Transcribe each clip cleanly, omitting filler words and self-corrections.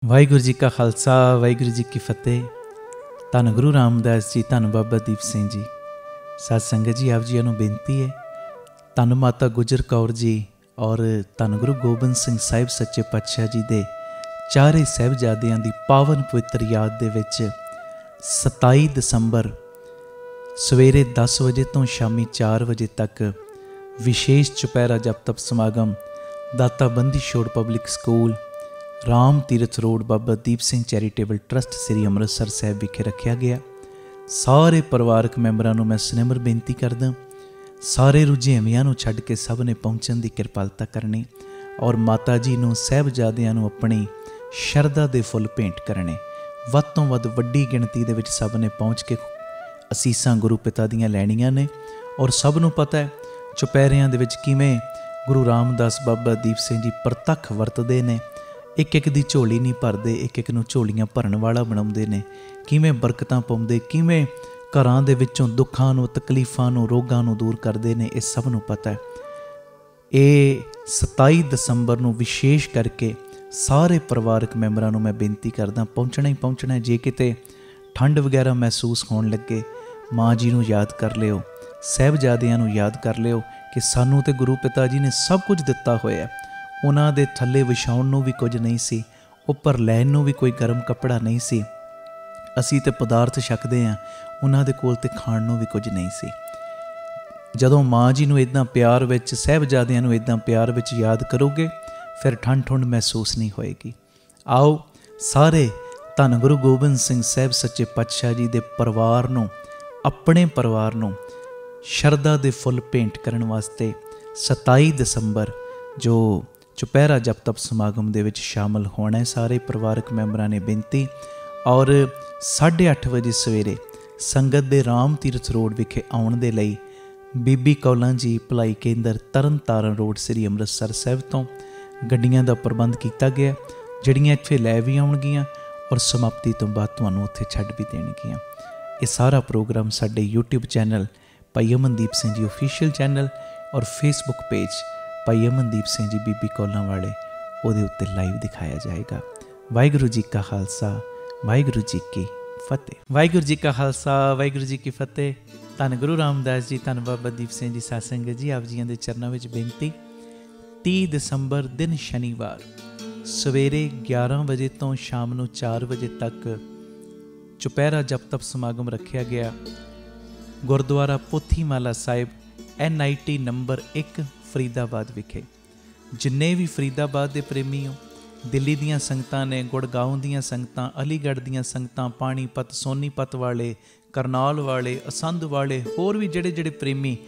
ਵਾਹਿਗੁਰੂ ਜੀ ਕਾ ਖਾਲਸਾ, ਵਾਹਿਗੁਰੂ ਜੀ ਕੀ ਫਤਿਹ। ਧੰਨ ਗੁਰੂ ਰਾਮਦਾਸ ਜੀ, ਧੰਨ ਬਾਬਾ ਦੀਪ ਸਿੰਘ ਜੀ। ਸਾਧ ਸੰਗਤ ਜੀ, ਆਪ ਜੀਆਂ ਨੂੰ ਬੇਨਤੀ ਹੈ, ਧੰਨ ਮਾਤਾ ਗੁਜਰ ਕੌਰ ਜੀ ਔਰ ਧੰਨ ਗੁਰੂ ਗੋਬਿੰਦ ਸਿੰਘ ਸਾਹਿਬ ਸੱਚੇ ਪਾਤਸ਼ਾਹ ਜੀ ਦੇ ਚਾਰੇ ਸਾਹਿਬਜ਼ਾਦਿਆਂ ਦੀ ਪਾਵਨ ਪਵਿੱਤਰ ਯਾਦ ਦੇ ਵਿੱਚ 27 ਦਸੰਬਰ ਸਵੇਰੇ 10 ਵਜੇ ਤੋਂ ਸ਼ਾਮੀ 4 ਵਜੇ ਤੱਕ ਵਿਸ਼ੇਸ਼ ਚੁਪਹਿਰਾ ਜਪ ਤਪ ਸਮਾਗਮ ਦਾਤਾ Bandi Chhor public school, Ram Tirath road, Baba Deep Singh charitable trust, ਸ੍ਰੀ ਅੰਮ੍ਰਿਤਸਰ ਸਾਹਿਬ ਵਿਖੇ ਰੱਖਿਆ ਗਿਆ। ਸਾਰੇ ਪਰਿਵਾਰਕ ਮੈਂਬਰਾਂ ਨੂੰ ਮੈਂ ਸਨਿਮਰ ਬੇਨਤੀ ਕਰਦਾ, ਸਾਰੇ ਰੁਝੇਵਿਆਂ ਨੂੰ ਛੱਡ ਕੇ ਸਭ ਨੇ ਪਹੁੰਚਣ ਦੀ ਕਿਰਪਾਲਤਾ ਕਰਨੀ ਔਰ ਮਾਤਾ ਜੀ ਨੂੰ, ਸਾਹਿਬਜ਼ਾਦਿਆਂ ਨੂੰ ਆਪਣੀ ਸ਼ਰਧਾ ਦੇ ਫੁੱਲ ਭੇਂਟ ਕਰਨੇ। ਵੱਧ ਤੋਂ ਵੱਧ ਵੱਡੀ ਗਿਣਤੀ ਦੇ ਵਿੱਚ ਸਭ ਨੇ ਪਹੁੰਚ ਕੇ ਅਸੀਸਾਂ ਗੁਰੂ ਪਿਤਾ ਦੀਆਂ ਲੈਣੀਆਂ ਨੇ। ਔਰ ਸਭ ਨੂੰ ਪਤਾ ਹੈ ਚੁਪਹਿਰਿਆਂ ਦੇ ਵਿੱਚ ਕਿਵੇਂ ਗੁਰੂ ਰਾਮਦਾਸ ਬਾਬਾ ਦੀਪ ਸਿੰਘ ਜੀ ਪ੍ਰਤੱਖ ਵਰਤਦੇ ਨੇ। ਇੱਕ ਇੱਕ ਦੀ ਝੋਲੀ ਨਹੀਂ ਭਰਦੇ, ਇੱਕ ਇੱਕ ਨੂੰ ਝੋਲੀਆਂ ਭਰਨ ਵਾਲਾ ਬਣਾਉਂਦੇ ਨੇ। ਕਿਵੇਂ ਬਰਕਤਾਂ ਪਾਉਂਦੇ, ਕਿਵੇਂ ਘਰਾਂ ਦੇ ਵਿੱਚੋਂ ਦੁੱਖਾਂ ਨੂੰ, ਤਕਲੀਫਾਂ ਨੂੰ, ਰੋਗਾਂ ਨੂੰ ਦੂਰ ਕਰਦੇ ਨੇ, ਇਹ ਸਭ ਨੂੰ ਪਤਾ ਹੈ। ਇਹ 27 ਦਸੰਬਰ ਨੂੰ ਵਿਸ਼ੇਸ਼ ਕਰਕੇ ਸਾਰੇ ਪਰਿਵਾਰਕ ਮੈਂਬਰਾਂ ਨੂੰ ਮੈਂ ਬੇਨਤੀ ਕਰਦਾ, ਪਹੁੰਚਣਾ ਹੀ ਪਹੁੰਚਣਾ। ਜੇ ਕਿਤੇ ਠੰਡ ਵਗੈਰਾ ਮਹਿਸੂਸ ਹੋਣ ਲੱਗੇ, ਮਾਂ ਜੀ ਨੂੰ ਯਾਦ ਕਰ ਲਿਓ, ਸਾਹਿਬਜ਼ਾਦਿਆਂ ਨੂੰ ਯਾਦ ਕਰ ਲਿਓ ਕਿ ਸਾਨੂੰ ਤੇ ਗੁਰੂ ਪਿਤਾ ਜੀ ਨੇ ਸਭ ਕੁਝ ਦਿੱਤਾ ਹੋਇਆ। ਉਹਨਾਂ ਦੇ ਥੱਲੇ ਵਿਛਾਉਣ ਨੂੰ ਵੀ ਕੁਝ ਨਹੀਂ ਸੀ, ਉੱਪਰ ਲੈਣ ਨੂੰ ਵੀ ਕੋਈ ਗਰਮ ਕੱਪੜਾ ਨਹੀਂ ਸੀ। ਅਸੀਂ ਤੇ ਪਦਾਰਥ ਛਕਦੇ ਹਾਂ, ਉਹਨਾਂ ਦੇ ਕੋਲ ਤੇ ਖਾਣ ਨੂੰ ਵੀ ਕੁਝ ਨਹੀਂ ਸੀ। ਜਦੋਂ ਮਾਂ ਜੀ ਨੂੰ ਇੱਦਾਂ ਪਿਆਰ ਵਿੱਚ, ਸਾਹਿਬਜ਼ਾਦਿਆਂ ਨੂੰ ਇੱਦਾਂ ਪਿਆਰ ਵਿੱਚ ਯਾਦ ਕਰੋਗੇ, ਫਿਰ ਠੰਡ ਠੁੰਡ ਮਹਿਸੂਸ ਨਹੀਂ ਹੋਏਗੀ। ਆਓ ਸਾਰੇ ਧੰਨ ਗੁਰੂ ਗੋਬਿੰਦ ਸਿੰਘ ਸਾਹਿਬ ਸੱਚੇ ਪਾਤਸ਼ਾਹ ਜੀ ਦੇ ਪਰਿਵਾਰ ਨੂੰ, ਆਪਣੇ ਪਰਿਵਾਰ ਨੂੰ ਸ਼ਰਧਾ ਦੇ ਫੁੱਲ ਭੇਂਟ ਕਰਨ ਵਾਸਤੇ 27 ਦਸੰਬਰ ਜੋ ਚੁਪਹਿਰਾ ਜਪ ਤਪ ਸਮਾਗਮ ਦੇ ਵਿੱਚ ਸ਼ਾਮਲ ਹੋਣਾ ਹੈ। ਸਾਰੇ ਪਰਿਵਾਰਕ ਮੈਂਬਰਾਂ ਨੇ ਬੇਨਤੀ। ਔਰ 8:30 ਵਜੇ ਸਵੇਰੇ ਸੰਗਤ ਦੇ ਰਾਮ ਤੀਰਥ ਰੋਡ ਵਿਖੇ ਆਉਣ ਦੇ ਲਈ ਬੀਬੀ ਕੌਲਾਂ ਜੀ ਭਲਾਈ ਕੇਂਦਰ, ਤਰਨ ਤਾਰਨ ਰੋਡ, ਸ੍ਰੀ ਅੰਮ੍ਰਿਤਸਰ ਸਾਹਿਬ ਤੋਂ ਗੱਡੀਆਂ ਦਾ ਪ੍ਰਬੰਧ ਕੀਤਾ ਗਿਆ, ਜਿਹੜੀਆਂ ਇੱਥੇ ਲੈ ਵੀ ਆਉਣਗੀਆਂ ਔਰ ਸਮਾਪਤੀ ਤੋਂ ਬਾਅਦ ਤੁਹਾਨੂੰ ਉੱਥੇ ਛੱਡ ਵੀ ਦੇਣਗੀਆਂ। ਇਹ ਸਾਰਾ ਪ੍ਰੋਗਰਾਮ ਸਾਡੇ YouTube ਚੈਨਲ ਭਾਈ ਅਮਨਦੀਪ ਸਿੰਘ ਜੀ ਓਫੀਸ਼ੀਅਲ ਚੈਨਲ ਔਰ ਫੇਸਬੁੱਕ ਪੇਜ ਭਾਈ ਅਮਨਦੀਪ ਸਿੰਘ ਜੀ ਬੀਬੀ ਕੌਲਾਂ ਵਾਲੇ, ਉਹਦੇ ਉੱਤੇ ਲਾਈਵ ਦਿਖਾਇਆ ਜਾਏਗਾ। ਵਾਹਿਗੁਰੂ ਜੀ ਕਾ ਖਾਲਸਾ, ਵਾਹਿਗੁਰੂ ਜੀ ਕੀ ਫਤਿਹ। ਵਾਹਿਗੁਰੂ ਜੀ ਕਾ ਖਾਲਸਾ, ਵਾਹਿਗੁਰੂ ਜੀ ਕੀ ਫਤਿਹ। ਧੰਨ ਗੁਰੂ ਰਾਮਦਾਸ ਜੀ, ਧੰਨ ਬਾਬਾ ਦੀਪ ਸਿੰਘ ਜੀ। ਸਾਧ ਸੰਗਤ ਜੀ, ਆਪ ਜੀਆਂ ਦੇ ਚਰਨਾਂ ਵਿੱਚ ਬੇਨਤੀ। 30 ਦਸੰਬਰ ਦਿਨ ਸ਼ਨੀਵਾਰ ਸਵੇਰੇ 11 ਵਜੇ ਤੋਂ ਸ਼ਾਮ ਨੂੰ 4 ਵਜੇ ਤੱਕ ਚੁਪਹਿਰਾ ਜਪ ਤਪ ਸਮਾਗਮ ਰੱਖਿਆ ਗਿਆ। ਗੁਰਦੁਆਰਾ ਪੋਥੀਮਾਲਾ ਸਾਹਿਬ, NIT ਨੰਬਰ 1, ਫਰੀਦਾਬਾਦ ਵਿਖੇ। ਜਿੰਨੇ ਵੀ ਫਰੀਦਾਬਾਦ ਦੇ ਪ੍ਰੇਮੀ ਹੋ, ਦਿੱਲੀ ਦੀਆਂ ਸੰਗਤਾਂ ਨੇ, ਗੁੜਗਾਉਂ ਦੀਆਂ ਸੰਗਤਾਂ, ਅਲੀਗੜ੍ਹ ਦੀਆਂ ਸੰਗਤਾਂ, ਪਾਣੀਪਤ, ਸੋਨੀਪਤ ਵਾਲੇ, ਕਰਨਾਲ ਵਾਲੇ, ਅਸੰਧ ਵਾਲੇ, ਹੋਰ ਵੀ ਜਿਹੜੇ ਪ੍ਰੇਮੀ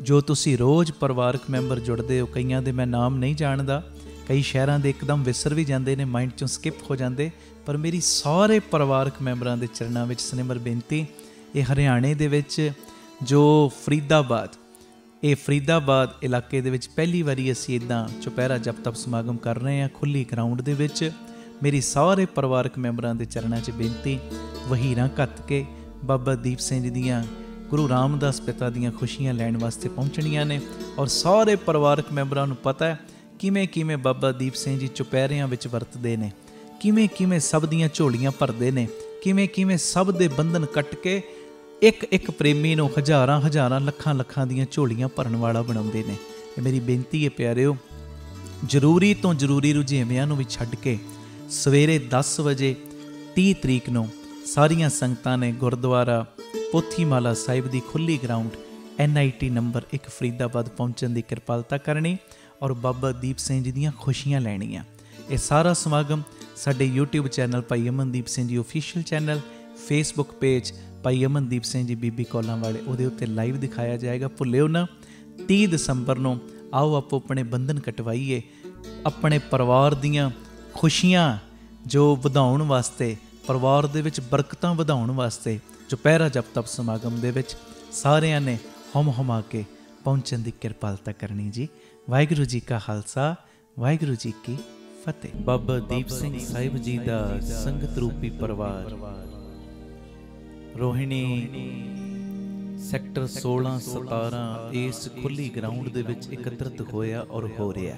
ਜੋ ਤੁਸੀਂ ਰੋਜ਼ ਪਰਿਵਾਰਕ ਮੈਂਬਰ ਜੁੜਦੇ ਹੋ, ਕਈਆਂ ਦੇ ਮੈਂ ਨਾਮ ਨਹੀਂ ਜਾਣਦਾ, ਕਈ ਸ਼ਹਿਰਾਂ ਦੇ ਇੱਕਦਮ ਵਿਸਰ ਵੀ ਜਾਂਦੇ ਨੇ, ਮਾਈਂਡ 'ਚੋਂ ਸਕਿਪ ਹੋ ਜਾਂਦੇ, ਪਰ ਮੇਰੀ ਸਾਰੇ ਪਰਿਵਾਰਕ ਮੈਂਬਰਾਂ ਦੇ ਚਰਨਾਂ ਵਿੱਚ ਸਨਿਮਰ ਬੇਨਤੀ। ਇਹ ਹਰਿਆਣੇ ਦੇ ਵਿੱਚ ਜੋ ਫਰੀਦਾਬਾਦ ਇਲਾਕੇ ਦੇ ਵਿੱਚ ਪਹਿਲੀ ਵਾਰੀ ਅਸੀਂ ਇੱਦਾਂ ਚੁਪਹਿਰਾ ਜਪ ਤਪ ਸਮਾਗਮ ਕਰ ਰਹੇ ਹਾਂ, ਖੁੱਲ੍ਹੀ ਗਰਾਊਂਡ ਦੇ ਵਿੱਚ। ਮੇਰੀ ਸਾਰੇ ਪਰਿਵਾਰਕ ਮੈਂਬਰਾਂ ਦੇ ਚਰਨਾਂ 'ਚ ਬੇਨਤੀ, ਵਹੀਰਾਂ ਘੱਤ ਕੇ ਬਾਬਾ ਦੀਪ ਸਿੰਘ ਜੀ ਦੀਆਂ, ਗੁਰੂ ਰਾਮਦਾਸ ਪਿਤਾ ਦੀਆਂ ਖੁਸ਼ੀਆਂ ਲੈਣ ਵਾਸਤੇ ਪਹੁੰਚਣੀਆਂ ਨੇ। ਔਰ ਸਾਰੇ ਪਰਿਵਾਰਕ ਮੈਂਬਰਾਂ ਨੂੰ ਪਤਾ ਹੈ ਕਿਵੇਂ ਬਾਬਾ ਦੀਪ ਸਿੰਘ ਜੀ ਚੁਪਹਿਰਿਆਂ ਵਿੱਚ ਵਰਤਦੇ ਨੇ, ਕਿਵੇਂ ਸਭ ਦੀਆਂ ਝੋਲੀਆਂ ਭਰਦੇ ਨੇ, ਕਿਵੇਂ ਸਭ ਦੇ ਬੰਧਨ ਕੱਟ ਕੇ ਇੱਕ ਪ੍ਰੇਮੀ ਨੂੰ ਹਜ਼ਾਰਾਂ ਲੱਖਾਂ ਦੀਆਂ ਝੋਲੀਆਂ ਭਰਨ ਵਾਲਾ ਬਣਾਉਂਦੇ ਨੇ। ਇਹ ਮੇਰੀ ਬੇਨਤੀ ਹੈ ਪਿਆਰਿਓ, ਜ਼ਰੂਰੀ ਤੋਂ ਜ਼ਰੂਰੀ ਰੁਝੇਵਿਆਂ ਨੂੰ ਵੀ ਛੱਡ ਕੇ ਸਵੇਰੇ 10 ਵਜੇ 30 ਤਰੀਕ ਨੂੰ ਸਾਰੀਆਂ ਸੰਗਤਾਂ ਨੇ ਗੁਰਦੁਆਰਾ ਪੋਥੀਮਾਲਾ ਸਾਹਿਬ ਦੀ ਖੁੱਲ੍ਹੀ ਗਰਾਊਂਡ NIT ਨੰਬਰ 1 ਫਰੀਦਾਬਾਦ ਪਹੁੰਚਣ ਦੀ ਕਿਰਪਾਲਤਾ ਕਰਨੀ ਔਰ ਬਾਬਾ ਦੀਪ ਸਿੰਘ ਜੀ ਦੀਆਂ ਖੁਸ਼ੀਆਂ ਲੈਣੀਆਂ। ਇਹ ਸਾਰਾ ਸਮਾਗਮ ਸਾਡੇ YouTube ਚੈਨਲ ਭਾਈ Amandeep Singh ji official channel, Facebook page ਭਾਈ ਅਮਨਦੀਪ ਸਿੰਘ ਜੀ ਬੀਬੀ ਕੌਲਾਂ ਵਾਲੇ, ਉਹਦੇ ਉੱਤੇ ਲਾਈਵ ਦਿਖਾਇਆ ਜਾਏਗਾ। ਭੁੱਲਿਓ ਨਾ, 30 ਦਸੰਬਰ ਨੂੰ ਆਓ ਆਪੋ ਆਪਣੇ ਬੰਧਨ ਕਟਵਾਈਏ, ਆਪਣੇ ਪਰਿਵਾਰ ਦੀਆਂ ਖੁਸ਼ੀਆਂ ਜੋ ਵਧਾਉਣ ਵਾਸਤੇ, ਪਰਿਵਾਰ ਦੇ ਵਿੱਚ ਬਰਕਤਾਂ ਵਧਾਉਣ ਵਾਸਤੇ ਚੁਪਹਿਰਾ ਜਪ ਤਪ ਸਮਾਗਮ ਦੇ ਵਿੱਚ ਸਾਰਿਆਂ ਨੇ ਹਮ ਕੇ ਪਹੁੰਚਣ ਦੀ ਕਿਰਪਾਲਤਾ ਕਰਨੀ ਜੀ। ਵਾਹਿਗੁਰੂ ਜੀ ਕਾ ਖਾਲਸਾ, ਵਾਹਿਗੁਰੂ ਜੀ ਕੀ ਫਤਿਹ। ਬਾਬਾ ਦੀਪ ਸਿੰਘ ਸਾਹਿਬ ਜੀ ਦਾ ਸੰਗਤ ਰੂਪੀ ਪਰਿਵਾਰ ਰੋਹਿਣੀ ਸੈਕਟਰ 16-17 ਇਸ ਖੁੱਲ੍ਹੀ ਗਰਾਊਂਡ ਦੇ ਵਿੱਚ ਇਕੱਤਰਿਤ ਹੋਇਆ ਔਰ ਹੋ ਰਿਹਾ।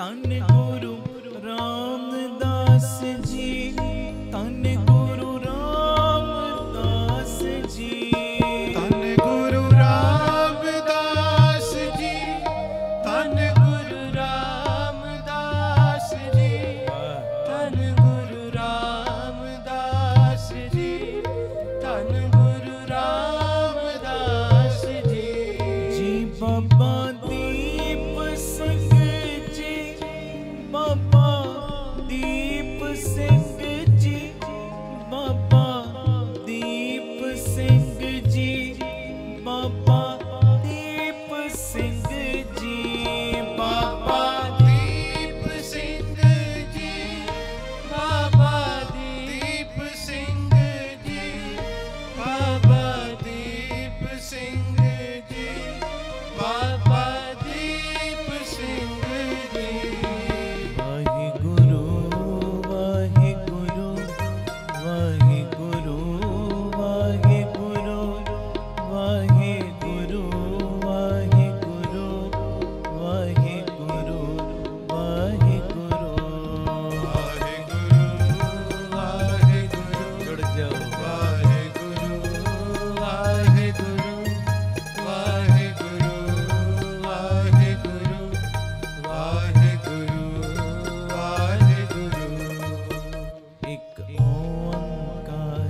ਧੰਨ ਗੁਰੂ ਰਾਮਦਾਸ ਜੀ, ਧੰਨ ਗੁਰੂ ਰਾਮਦਾਸ ਜੀ, ਧੰਨ ਗੁਰੂ ਰਾਮਦਾਸ ਜੀ, ਧੰਨ ਗੁਰੂ ਰਾਮਦਾਸ ਜੀ, ਧੰਨ ਗੁਰੂ ਰਾਮਦਾਸ ਜੀ, ਧੰਨ ਗੁਰੂ ਰਾਮਦਾਸ ਜੀ। ਜੀ ਬਾਬਾ ਦੀਪ ਸਿੰਘ ਜੀ, ਬਾਬਾ ਦੀਪ ਸਿੰਘ ਜੀ, ਬਾਬਾ ਦੀਪ ਸਿੰਘ ਜੀ, ਬਾਬਾ ਦੀਪ ਸਿੰਘ ਜੀ, ਬਾਬਾ ਦੀਪ ਸਿੰਘ ਜੀ, ਬਾਬਾ ਦੀਪ ਸਿੰਘ ਜੀ, ਬਾਬਾ ਦੀਪ ਸਿੰਘ ਜੀ, ਬਾਬਾ ਦੀਪ ਸਿੰਘ ਜੀ। ਵਾਹਿਗੁਰੂ ਵਾਹਿਗੁਰੂ ਵਾਹਿਗੁਰੂ ਵਾਹਿਗੁਰੂ ਵਾਹਿਗੁਰੂ ਵਾਹਿਗੁਰੂ ਵਾਹਿਗੁਰੂ ਵਾਹਿਗੁਰੂ। ਵਾਹਿਗੁਰੂ ਜੁੜ ਜਾਓ। ਵਾਹਿਗੁਰੂ ਵਾਹਿਗੁਰੂ ਵਾਹਿਗੁਰੂ ਵਾਹਿਗੁਰੂ ਵਾਹਿਗੁਰੂ ਵਾਹਿਗੁਰੂ। ਇੱਕ ਓੰਕਾਰ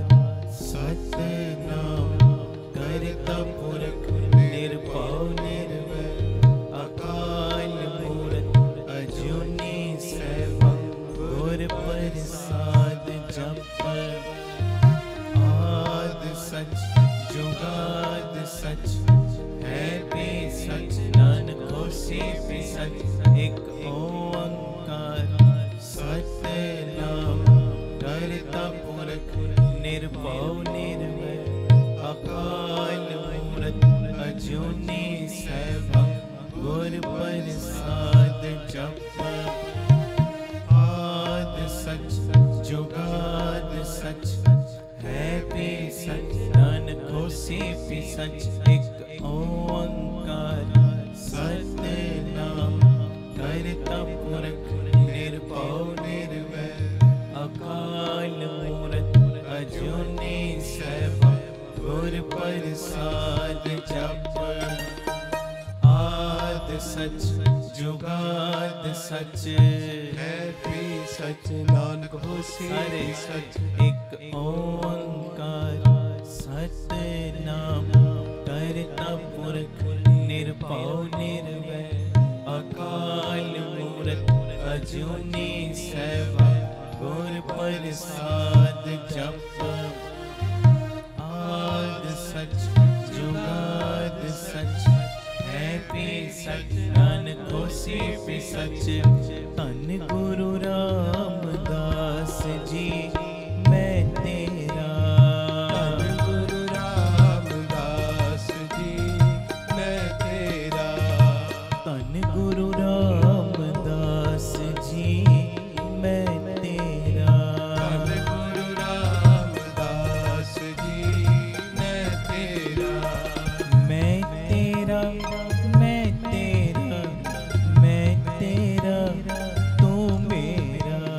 ਸਤਿਨਾਮ ਕਰਤਾ ਪੁਰਖ ਨਿਰਭਉ ਨਿਰਵੈਰ ਅਕਾਲ ਮੂਰਤ ਅਜੂਨੀ ਸੈਭੰ ਗੁਰ ਪ੍ਰਸਾਦ ਜਪੁ। ਆਦਿ ਸਚ ਜੁਗਾਦ ਸਚ ਹੈ ਵੀ ਸਚ ਨਾਨਕ ਹੋਸੀ ਵੀ ਸਚ। ਇੱਕ ਓੰਕਾਰ ਸਤਿਨਾਮ ਕਰਤਾ ਪੁਰਖ ਨਿਰਭਉ ਨਿਰਵੈਰ ਅਕਾਲ ਮੂਰਤ ਅਜੂਨੀ ਸੈਭੰ ਗੁਰ ਪ੍ਰਸਾਦ ਜਪੁ। ਆਦਿ ਸਚ ਜੁਗਾਦ ਸਚ ਹੈ ਵੀ ਸਚ ਨਾਨਕ ਹੋਸੀ ਵੀ ਸਚ। ਇੱਕ ਓੰਕਾਰ ਸਤਿਨਾਮ ਕਰਤਾ ਪੁਰਖ ਨਿਰਭਉ ਨਿਰਵੈਰ ਅਕਾਲ ਮੂਰਤ ਅਜੂਨੀ ਸੈਭੰ ਗੁਰ ਪ੍ਰਸਾਦ ਜਪੁ। ਆਦਿ ਸਚ ਜੁਗਾਦ ਸਚ ਹੈ ਵੀ ਸਚ ਨਾਨਕ ਹੋਸੀ ਸਾਰੇ ਵੀ ਸਚ। ਇੱਕ ਓੰਕਾਰ ਸਤਿਨਾਮ ਕਰਤਾ ਪੁਰਖ ਨਿਰਭਉ ਨਿਰਵੈਰ ਅਕਾਲ ਮੂਰਤ ਅਜੂਨੀ ਸੈਭੰ ਗੁਰ ਪ੍ਰਸਾਦ ਜਪੁ। ਆਦਿ ਸਚ ਜੁਗਾਦ ਸਚ ਹੈ ਵੀ ਸਚ ਨਾਨਕ ਹੋਸੀ ਵੀ ਸਚ। ਧੰਨ ਗੁਰੂ ਰਾਮਦਾਸ ਜੀ ਮੈਂ ਤੇਰਾ। ਧੰਨ ਗੁਰੂ ਰਾਮਦਾਸ ਜੀ ਮੈਂ ਤੇਰਾ। ਧੰਨ ਗੁਰੂ ਰਾਮਦਾਸ ਜੀ ਮੈਂ ਤੇਰਾ। ਧੰਨ ਗੁਰੂ ਰਾਮਦਾਸ ਜੀ ਮੈਂ ਤੇਰਾ। ਮੈਂ ਤੇਰਾ ਮੈਂ ਤੇਰਾ ਮੈਂ ਤੇਰਾ ਤੂੰ ਮੇਰਾ।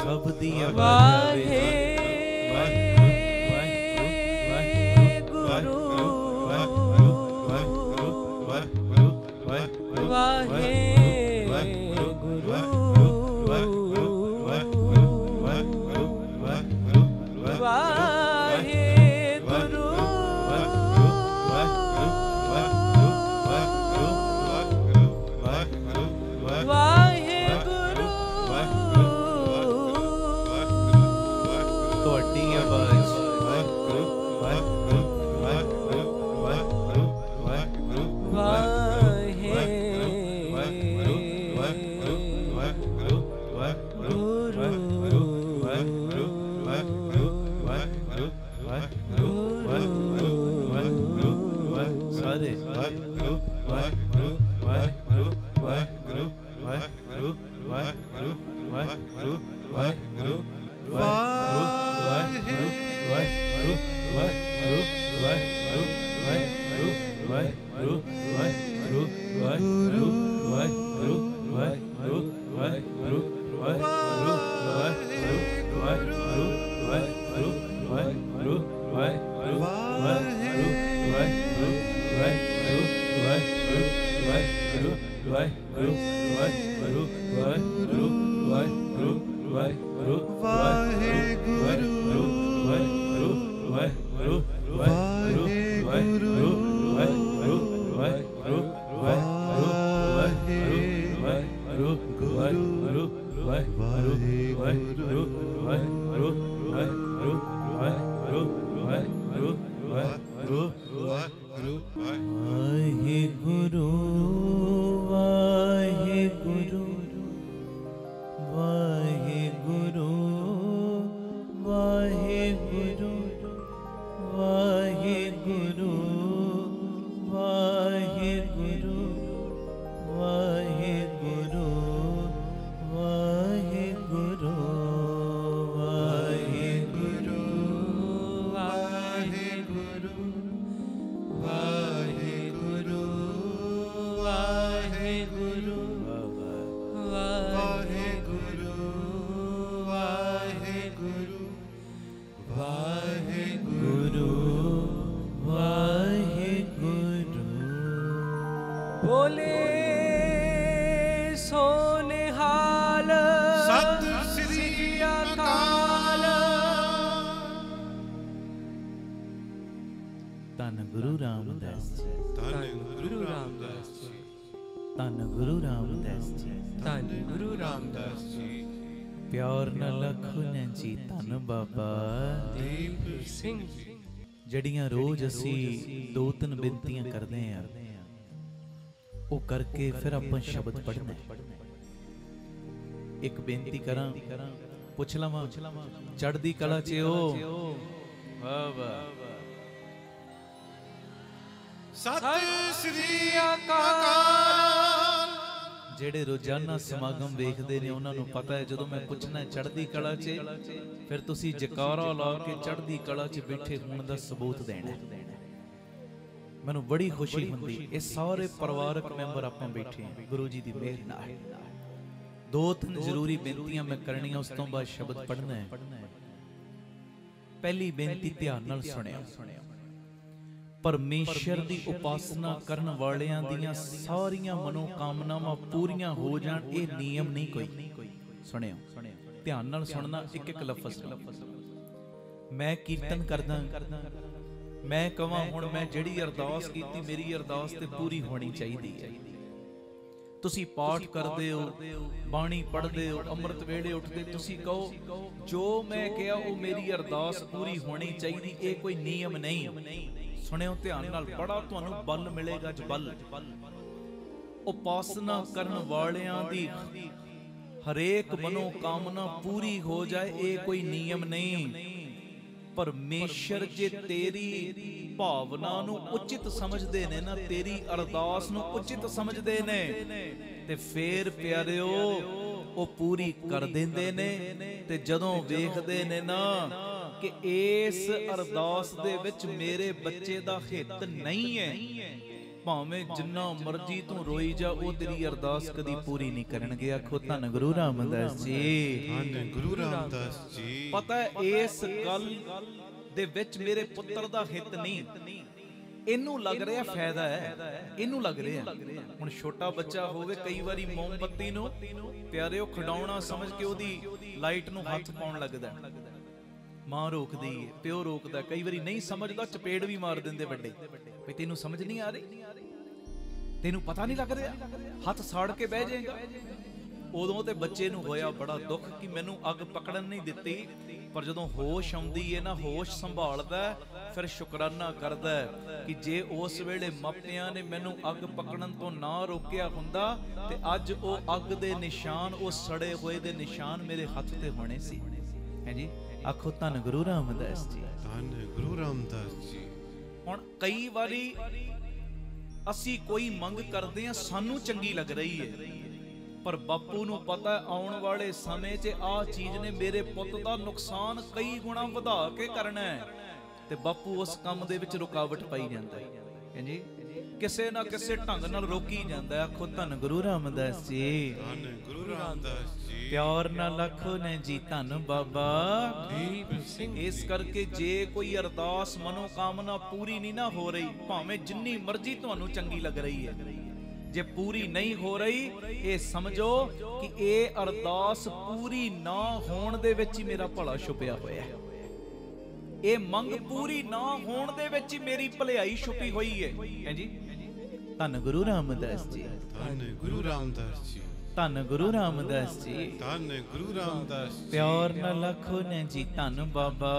ਸਭ ਦੀ ਆਵਾਜ਼ ਜਿਹੜੀਆਂ ਰੋਜ਼ ਅਸੀਂ 2-3 ਬੇਨਤੀਆਂ ਕਰਦੇ ਆਂ ਉਹ ਕਰਕੇ ਫਿਰ ਆਪਾਂ ਸ਼ਬਦ ਪੜ੍ਹਨਾ। ਇੱਕ ਬੇਨਤੀ ਕਰਾਂ, ਪੁੱਛ ਲਵਾਂ, ਚੜ੍ਹਦੀ ਕਲਾ 'ਚ ਉਹ ਵਾਹ ਵਾਹ ਸਤਿ ਸ੍ਰੀ ਅਕਾਲ। ਜਿਹੜੇ ਰੋਜ਼ਾਨਾ ਸਮਾਗਮ ਵੇਖਦੇ ਨੇ ਉਹਨਾਂ ਨੂੰ ਪਤਾ ਹੈ ਜਦੋਂ ਮੈਂ ਪੁੱਛਣਾ ਚੜ੍ਹਦੀ ਕਲਾ 'ਚ, ਫਿਰ ਤੁਸੀਂ ਜਕਾਰਾ ਲਾ ਕੇ ਚੜ੍ਹਦੀ ਕਲਾ 'ਚ ਬੈਠੇ ਹੋਣ ਦਾ ਸਬੂਤ ਦੇਣਾ। ਮੈਨੂੰ ਬੜੀ ਖੁਸ਼ੀ ਹੁੰਦੀ। ਇਹ ਸਾਰੇ ਪਰਿਵਾਰਕ ਮੈਂਬਰ ਆਪਾਂ ਬੈਠੇ ਹਾਂ ਗੁਰੂ ਜੀ ਦੀ ਮਿਹਰ ਨਾਲ। 2-3 ਜ਼ਰੂਰੀ ਬੇਨਤੀਆਂ ਮੈਂ ਕਰਨੀਆਂ, ਉਸ ਤੋਂ ਬਾਅਦ ਸ਼ਬਦ ਪੜ੍ਹਨਾ ਹੈ। ਪਹਿਲੀ ਬੇਨਤੀ ਧਿਆਨ ਨਾਲ ਸੁਣਿਓ। ਪਰਮੇਸ਼ਰ ਦੀ ਉਪਾਸਨਾ ਕਰਨ ਵਾਲਿਆਂ ਦੀਆਂ ਸਾਰੀਆਂ ਮਨੋਕਾਮਨਾਵਾਂ ਪੂਰੀਆਂ ਹੋ ਜਾਣ, ਇਹ ਨਿਯਮ ਨਹੀਂ ਕੋਈ। ਸੁਣਿਓ, ਧਿਆਨ ਨਾਲ ਸੁਣਨਾ, ਇੱਕ ਇੱਕ ਲਫ਼ਜ਼। ਮੈਂ ਕੀਰਤਨ ਕਰਦਾ, ਮੈਂ ਕਹਾਂ ਹੁਣ ਮੈਂ ਜਿਹੜੀ ਅਰਦਾਸ ਕੀਤੀ ਮੇਰੀ ਅਰਦਾਸ ਤੇ ਪੂਰੀ ਹੋਣੀ ਚਾਹੀਦੀ ਹੈ। ਤੁਸੀਂ ਪਾਠ ਕਰਦੇ ਹੋ, ਬਾਣੀ ਪੜ੍ਹਦੇ ਹੋ, ਅੰਮ੍ਰਿਤ ਵੇਲੇ ਉੱਠਦੇ, ਤੁਸੀਂ ਕਹੋ ਜੋ ਮੈਂ ਕਿਹਾ ਉਹ ਮੇਰੀ ਅਰਦਾਸ ਪੂਰੀ ਹੋਣੀ ਚਾਹੀਦੀ। ਇਹ ਕੋਈ ਨਿਯਮ ਨਹੀਂ। ਸੁਣਿਓ ਧਿਆਨ ਨਾਲ, ਬੜਾ ਤੁਹਾਨੂੰ ਬਲ ਮਿਲੇਗਾ। ਬਲ ਉਪਾਸਨਾ ਕਰਨ ਵਾਲਿਆਂ ਦੀ ਹਰੇਕ ਮਨੋਕਾਮਨਾ ਪੂਰੀ ਹੋ ਜਾਏ, ਇਹ ਕੋਈ ਨਿਯਮ ਨਹੀਂ। ਪਰਮੇਸ਼ਰ ਜੇ ਤੇਰੀ ਭਾਵਨਾ ਨੂੰ ਉਚਿਤ ਸਮਝਦੇ ਨੇ ਨਾ, ਤੇਰੀ ਅਰਦਾਸ ਨੂੰ ਉਚਿਤ ਸਮਝਦੇ ਨੇ, ਤੇ ਫੇਰ ਪਿਆਰਿਓ ਉਹ ਪੂਰੀ ਕਰ ਦਿੰਦੇ ਨੇ। ਤੇ ਜਦੋਂ ਵੇਖਦੇ ਨੇ ਨਾ ਕਿ ਇਸ ਅਰਦਾਸ ਦੇ ਵਿੱਚ ਮੇਰੇ ਬੱਚੇ ਦਾ ਹਿੱਤ ਨਹੀਂ ਹੈ, ਭਾਵੇਂ ਜਿੰਨਾ ਮਰਜ਼ੀ ਤੂੰ ਰੋਈ ਜਾ, ਉਹ ਤੇਰੀ ਅਰਦਾਸ ਕਦੀ ਪੂਰੀ ਨਹੀਂ ਕਰਨਗੇ। ਆਖੋ ਧੰਨ ਗੁਰੂ ਰਾਮਦਾਸ ਜੀ। ਧੰਨ ਗੁਰੂ ਰਾਮਦਾਸ ਜੀ। ਪਤਾ ਹੈ ਇਸ ਗੱਲ ਦੇ ਵਿੱਚ ਮੇਰੇ ਪੁੱਤਰ ਦਾ ਹਿੱਤ ਨਹੀਂ, ਇਹਨੂੰ ਲੱਗ ਰਿਹਾ ਫਾਇਦਾ ਹੈ, ਇਹਨੂੰ ਲੱਗ ਰਿਹਾ। ਹੁਣ ਛੋਟਾ ਬੱਚਾ ਹੋਵੇ, ਕਈ ਵਾਰੀ ਮੋਮਬੱਤੀ ਨੂੰ ਪਿਆਰਿਓ ਖਡਾਉਣਾ ਸਮਝ ਕੇ ਉਹਦੀ ਲਾਈਟ ਨੂੰ ਹੱਥ ਪਾਉਣ ਲੱਗਦਾ। ਮਾਂ ਰੋਕਦੀ ਹੈ, ਪਿਓ ਰੋਕਦਾ, ਕਈ ਵਾਰੀ ਨਹੀਂ ਸਮਝਦਾ, ਚਪੇੜ ਵੀ ਮਾਰ ਦਿੰਦੇ ਵੱਡੇ, ਵੀ ਤੈਨੂੰ ਸਮਝ ਨਹੀਂ ਆ ਰਹੀ, ਤੈਨੂੰ ਪਤਾ ਨਹੀਂ ਲੱਗ ਰਿਹਾ, ਹੱਥ ਸਾੜ ਕੇ ਬਹਿ ਜਾਏਗਾ। ਉਦੋਂ ਤੇ ਬੱਚੇ ਨੂੰ ਹੋਇਆ ਬੜਾ ਦੁੱਖ ਕਿ ਮੈਨੂੰ ਅੱਗ ਪਕੜਨ ਨਹੀਂ ਦਿੱਤੀ, ਪਰ ਜਦੋਂ ਹੋਸ਼ ਆਉਂਦੀ ਹੈ ਨਾ, ਹੋਸ਼ ਸੰਭਾਲਦਾ, ਫਿਰ ਸ਼ੁਕਰਾਨਾ ਕਰਦਾ ਕਿ ਜੇ ਉਸ ਵੇਲੇ ਮਾਪਿਆਂ ਨੇ ਮੈਨੂੰ ਅੱਗ ਪਕੜਨ ਤੋਂ ਨਾ ਰੋਕਿਆ ਹੁੰਦਾ ਤੇ ਅੱਜ ਉਹ ਅੱਗ ਦੇ ਨਿਸ਼ਾਨ, ਉਹ ਸੜੇ ਹੋਏ ਦੇ ਨਿਸ਼ਾਨ ਮੇਰੇ ਹੱਥ ਤੇ ਹੋਣੇ ਸੀ। ਹੈ ਜੀ। ਆਖੋ ਧੰਨ ਗੁਰੂ ਰਾਮਦਾਸ ਜੀ। ਧੰਨ ਗੁਰੂ ਰਾਮਦਾਸ ਜੀ। ਹੁਣ ਕਈ ਵਾਰੀ ਅਸੀਂ ਕੋਈ ਮੰਗ ਕਰਦੇ ਹਾਂ, ਸਾਨੂੰ ਚੰਗੀ ਲੱਗ ਰਹੀ ਹੈ, ਪਰ ਬਾਪੂ ਨੂੰ ਪਤਾ ਆਉਣ ਵਾਲੇ ਸਮੇਂ 'ਚ ਆਹ ਚੀਜ਼ ਨੇ ਮੇਰੇ ਪੁੱਤ ਦਾ ਨੁਕਸਾਨ ਕਈ ਗੁਣਾ ਵਧਾ ਕੇ ਕਰਨਾ ਹੈ, ਤੇ ਬਾਪੂ ਉਸ ਕੰਮ ਦੇ ਵਿੱਚ ਰੁਕਾਵਟ ਪਾਈ ਜਾਂਦਾ ਹੈ। ਹਾਂਜੀ, ਕਿਸੇ ਨਾ ਕਿਸੇ ਢੰਗ ਨਾਲ ਰੋਕੀ ਜਾਂਦਾ। ਆਖੋ ਧੰਨ ਗੁਰੂ ਰਾਮਦਾਸ ਜੀ। ਧੰਨ ਗੁਰੂ ਰਾਮਦਾਸ ਜੀ। ਪਿਆਰ ਨਾਲ ਆਖੋ ਨੇ ਜੀ ਧੰਨ ਬਾਬਾ ਦੀਪ ਸਿੰਘ। ਇਸ ਕਰਕੇ ਜੇ ਕੋਈ ਅਰਦਾਸ ਮਨੋਕਾਮਨਾ ਪੂਰੀ ਨਹੀਂ ਨਾ ਹੋ ਰਹੀ, ਭਾਵੇਂ ਜਿੰਨੀ ਮਰਜ਼ੀ ਤੁਹਾਨੂੰ ਚੰਗੀ ਲੱਗ ਰਹੀ ਹੈ, ਜੇ ਪੂਰੀ ਨਹੀਂ ਹੋ ਰਹੀ, ਇਹ ਸਮਝੋ ਕਿ ਇਹ ਅਰਦਾਸ ਪੂਰੀ ਨਾ ਹੋਣ ਦੇ ਵਿੱਚ ਹੀ ਮੇਰਾ ਭਲਾ ਛੁਪਿਆ ਹੋਇਆ ਹੈ। ਇਹ ਮੰਗ ਪੂਰੀ ਨਾ ਹੋਣ ਦੇ ਵਿੱਚ ਹੀ ਮੇਰੀ ਭਲਾਈ ਛੁਪੀ ਹੋਈ ਹੈ। ਹਾਂਜੀ, ਧੰਨ ਗੁਰੂ ਰਾਮਦਾਸ ਜੀ। ਧੰਨ ਗੁਰੂ ਰਾਮਦਾਸ ਜੀ। ਧੰਨ ਗੁਰੂ ਰਾਮਦਾਸ ਜੀ। ਧੰਨ ਗੁਰੂ ਰਾਮਦਾਸ ਜੀ। ਪਿਆਰ ਨਾਲ ਆਖੋ ਨੇ ਜੀ ਧੰਨ ਬਾਬਾ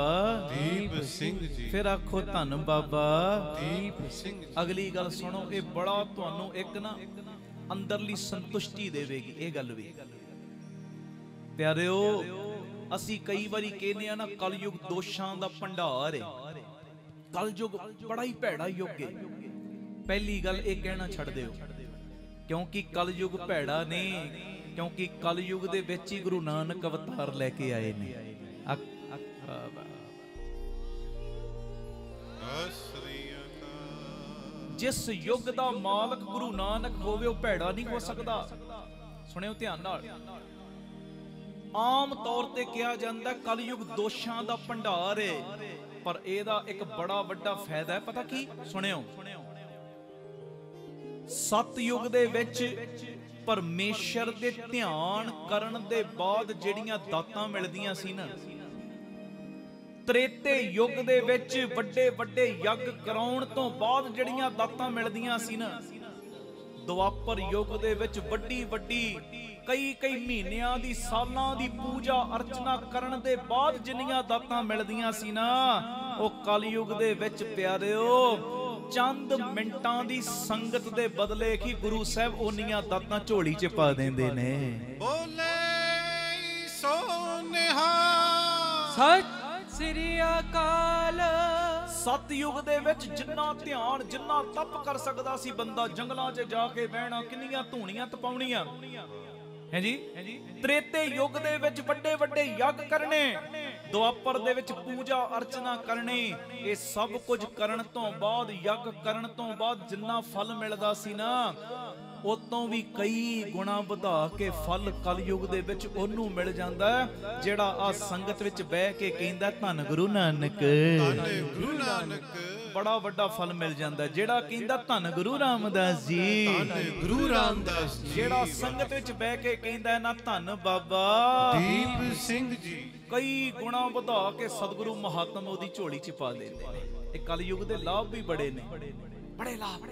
ਦੀਪ ਸਿੰਘ ਜੀ। ਫਿਰ ਆਖੋ ਧੰਨ ਬਾਬਾ ਦੀਪ ਸਿੰਘ ਜੀ। ਅਗਲੀ ਗੱਲ ਸੁਣੋ, ਇਹ ਬੜਾ ਤੁਹਾਨੂੰ ਇੱਕ ਨਾ ਅੰਦਰਲੀ ਸੰਤੁਸ਼ਟੀ ਦੇਵੇਗੀ ਇਹ ਗੱਲ ਵੀ। ਪਿਆਰਿਓ, ਅਸੀਂ ਕਈ ਵਾਰੀ ਕਹਿੰਦੇ ਆ ਨਾ, ਕਲਯੁਗ ਦੋਸ਼ਾਂ ਦਾ ਭੰਡਾਰ ਹੈ, ਕਲਯੁਗ ਬੜਾ ਹੀ ਭੈੜਾ ਯੁੱਗ ਹੈ। ਪਹਿਲੀ ਗੱਲ ਇਹ ਕਹਿਣਾ ਛੱਡ ਦਿਓ, ਕਿਉਂਕਿ ਕਲਯੁਗ ਭੈੜਾ ਨਹੀਂ, ਕਿਉਂਕਿ ਕਲਯੁਗ ਦੇ ਵਿੱਚ ਹੀ ਗੁਰੂ ਨਾਨਕ ਅਵਤਾਰ ਲੈ ਕੇ ਆਏ ਨੇ। ਜਿਸ ਯੁੱਗ ਦਾ ਮਾਲਕ ਗੁਰੂ ਨਾਨਕ ਹੋਵੇ, ਉਹ ਭੈੜਾ ਨਹੀਂ ਹੋ ਸਕਦਾ। ਸੁਣਿਓ ਧਿਆਨ ਨਾਲ। ਆਮ ਤੌਰ ਤੇ ਕਿਹਾ ਜਾਂਦਾ ਕਲਯੁਗ ਦੋਸ਼ਾਂ ਦਾ ਭੰਡਾਰ ਹੈ, ਪਰ ਇਹਦਾ ਇੱਕ ਬੜਾ ਵੱਡਾ ਫਾਇਦਾ ਹੈ। ਪਤਾ ਕੀ? ਸੁਣਿਓ। ਸਤਯੁਗ ਦੇ ਵਿੱਚ ਪਰਮੇਸ਼ਰ ਦੇ ਧਿਆਨ ਕਰਨ ਦੇ ਬਾਅਦ ਜਿਹੜੀਆਂ ਦਾਤਾਂ ਮਿਲਦੀਆਂ ਸੀ ਨਾ, ਤ੍ਰੇਤੇ ਯੁੱਗ ਦੇ ਵਿੱਚ ਵੱਡੇ ਵੱਡੇ ਯੱਗ ਕਰਾਉਣ ਤੋਂ ਬਾਅਦ ਜਿਹੜੀਆਂ ਦਾਤਾਂ ਮਿਲਦੀਆਂ ਸੀ ਨਾ, ਦੁਆਪਰ ਯੁੱਗ ਦੇ ਵਿੱਚ ਵੱਡੀ ਵੱਡੀ ਕਈ ਮਹੀਨਿਆਂ ਦੀ, ਸਾਲਾਂ ਦੀ ਪੂਜਾ ਅਰਚਨਾ ਕਰਨ ਦੇ ਬਾਅਦ ਜਿੰਨੀਆਂ ਦਾਤਾਂ ਮਿਲਦੀਆਂ ਸੀ ਨਾ, ਉਹ ਕਲਯੁਗ ਦੇ ਵਿੱਚ ਪਿਆਰਿਓ ਚੰਦ ਮਿੰਟਾਂ ਦੀ ਸੰਗਤ ਦੇ ਬਦਲੇ ਕੀ ਗੁਰੂ ਸਾਹਿਬ ਉਹਨੀਆਂ ਦਾਤਾਂ ਝੋਲੀ 'ਚ ਪਾ ਦਿੰਦੇ ਨੇ। ਬੋਲੇ ਸੋ ਨਿਹਾਲ ਸਤਿ ਸ੍ਰੀ ਅਕਾਲ। ਸਤਯੁਗ ਦੇ ਵਿੱਚ ਜਿੰਨਾ ਧਿਆਨ, ਜਿੰਨਾ ਤਪ ਕਰ ਸਕਦਾ ਸੀ ਬੰਦਾ, ਜੰਗਲਾਂ 'ਚ ਜਾ ਕੇ ਬਹਿਣਾ, ਕਿੰਨੀਆਂ ਧੂਣੀਆਂ ਤਪਾਉਣੀਆਂ ਹੈ ਜੀ। ਤ੍ਰੇਤੇ ਯੁੱਗ ਦੇ ਵਿੱਚ ਵੱਡੇ ਵੱਡੇ ਯੱਗ ਕਰਨੇ, ਦੁਆਪਰ ਦੇ ਵਿੱਚ ਪੂਜਾ ਅਰਚਨਾ ਕਰਨੀ, ਇਹ ਸਭ ਕੁਝ ਕਰਨ ਤੋਂ ਬਾਅਦ, ਯੱਗ ਕਰਨ ਤੋਂ ਬਾਅਦ ਜਿੰਨਾ ਫਲ ਮਿਲਦਾ ਸੀ ਨਾ, ਉਤੋਂ ਵੀ ਕਈ ਗੁਣਾ ਵਧਾ ਕੇ ਫਲ ਕਲਯੁਗ ਦੇ ਵਿੱਚ ਉਹਨੂੰ ਮਿਲ ਜਾਂਦਾ ਜਿਹੜਾ ਆ ਸੰਗਤ ਵਿੱਚ ਬਹਿ ਕੇ ਕਹਿੰਦਾ ਧੰਨ ਗੁਰੂ ਨਾਨਕ। ਧੰਨ ਗੁਰੂ ਨਾਨਕ। ਬੜਾ ਵੱਡਾ ਫਲ ਮਿਲ ਜਾਂਦਾ ਜਿਹੜਾ ਕਹਿੰਦਾ ਧੰਨ ਗੁਰੂ ਰਾਮਦਾਸ ਜੀ। ਧੰਨ ਗੁਰੂ ਰਾਮਦਾਸ ਜੀ। ਜਿਹੜਾ ਸੰਗਤ ਵਿੱਚ ਬਹਿ ਕੇ ਕਹਿੰਦਾ ਨਾ ਧੰਨ ਬਾਬਾ ਦੀਪ ਸਿੰਘ ਜੀ। ਕਈ ਗੁਣਾ ਵਧਾ ਕੇ ਸਤਿਗੁਰੂ ਮਹਾਤਮ ਉਹਦੀ ਝੋਲੀ 'ਚ ਪਾ ਦਿੰਦੇ ਨੇ। ਇਹ ਕਲਯੁਗ ਦੇ ਲਾਭ ਵੀ ਬੜੇ ਨੇ, ਬੜੇ ਲਾਭ।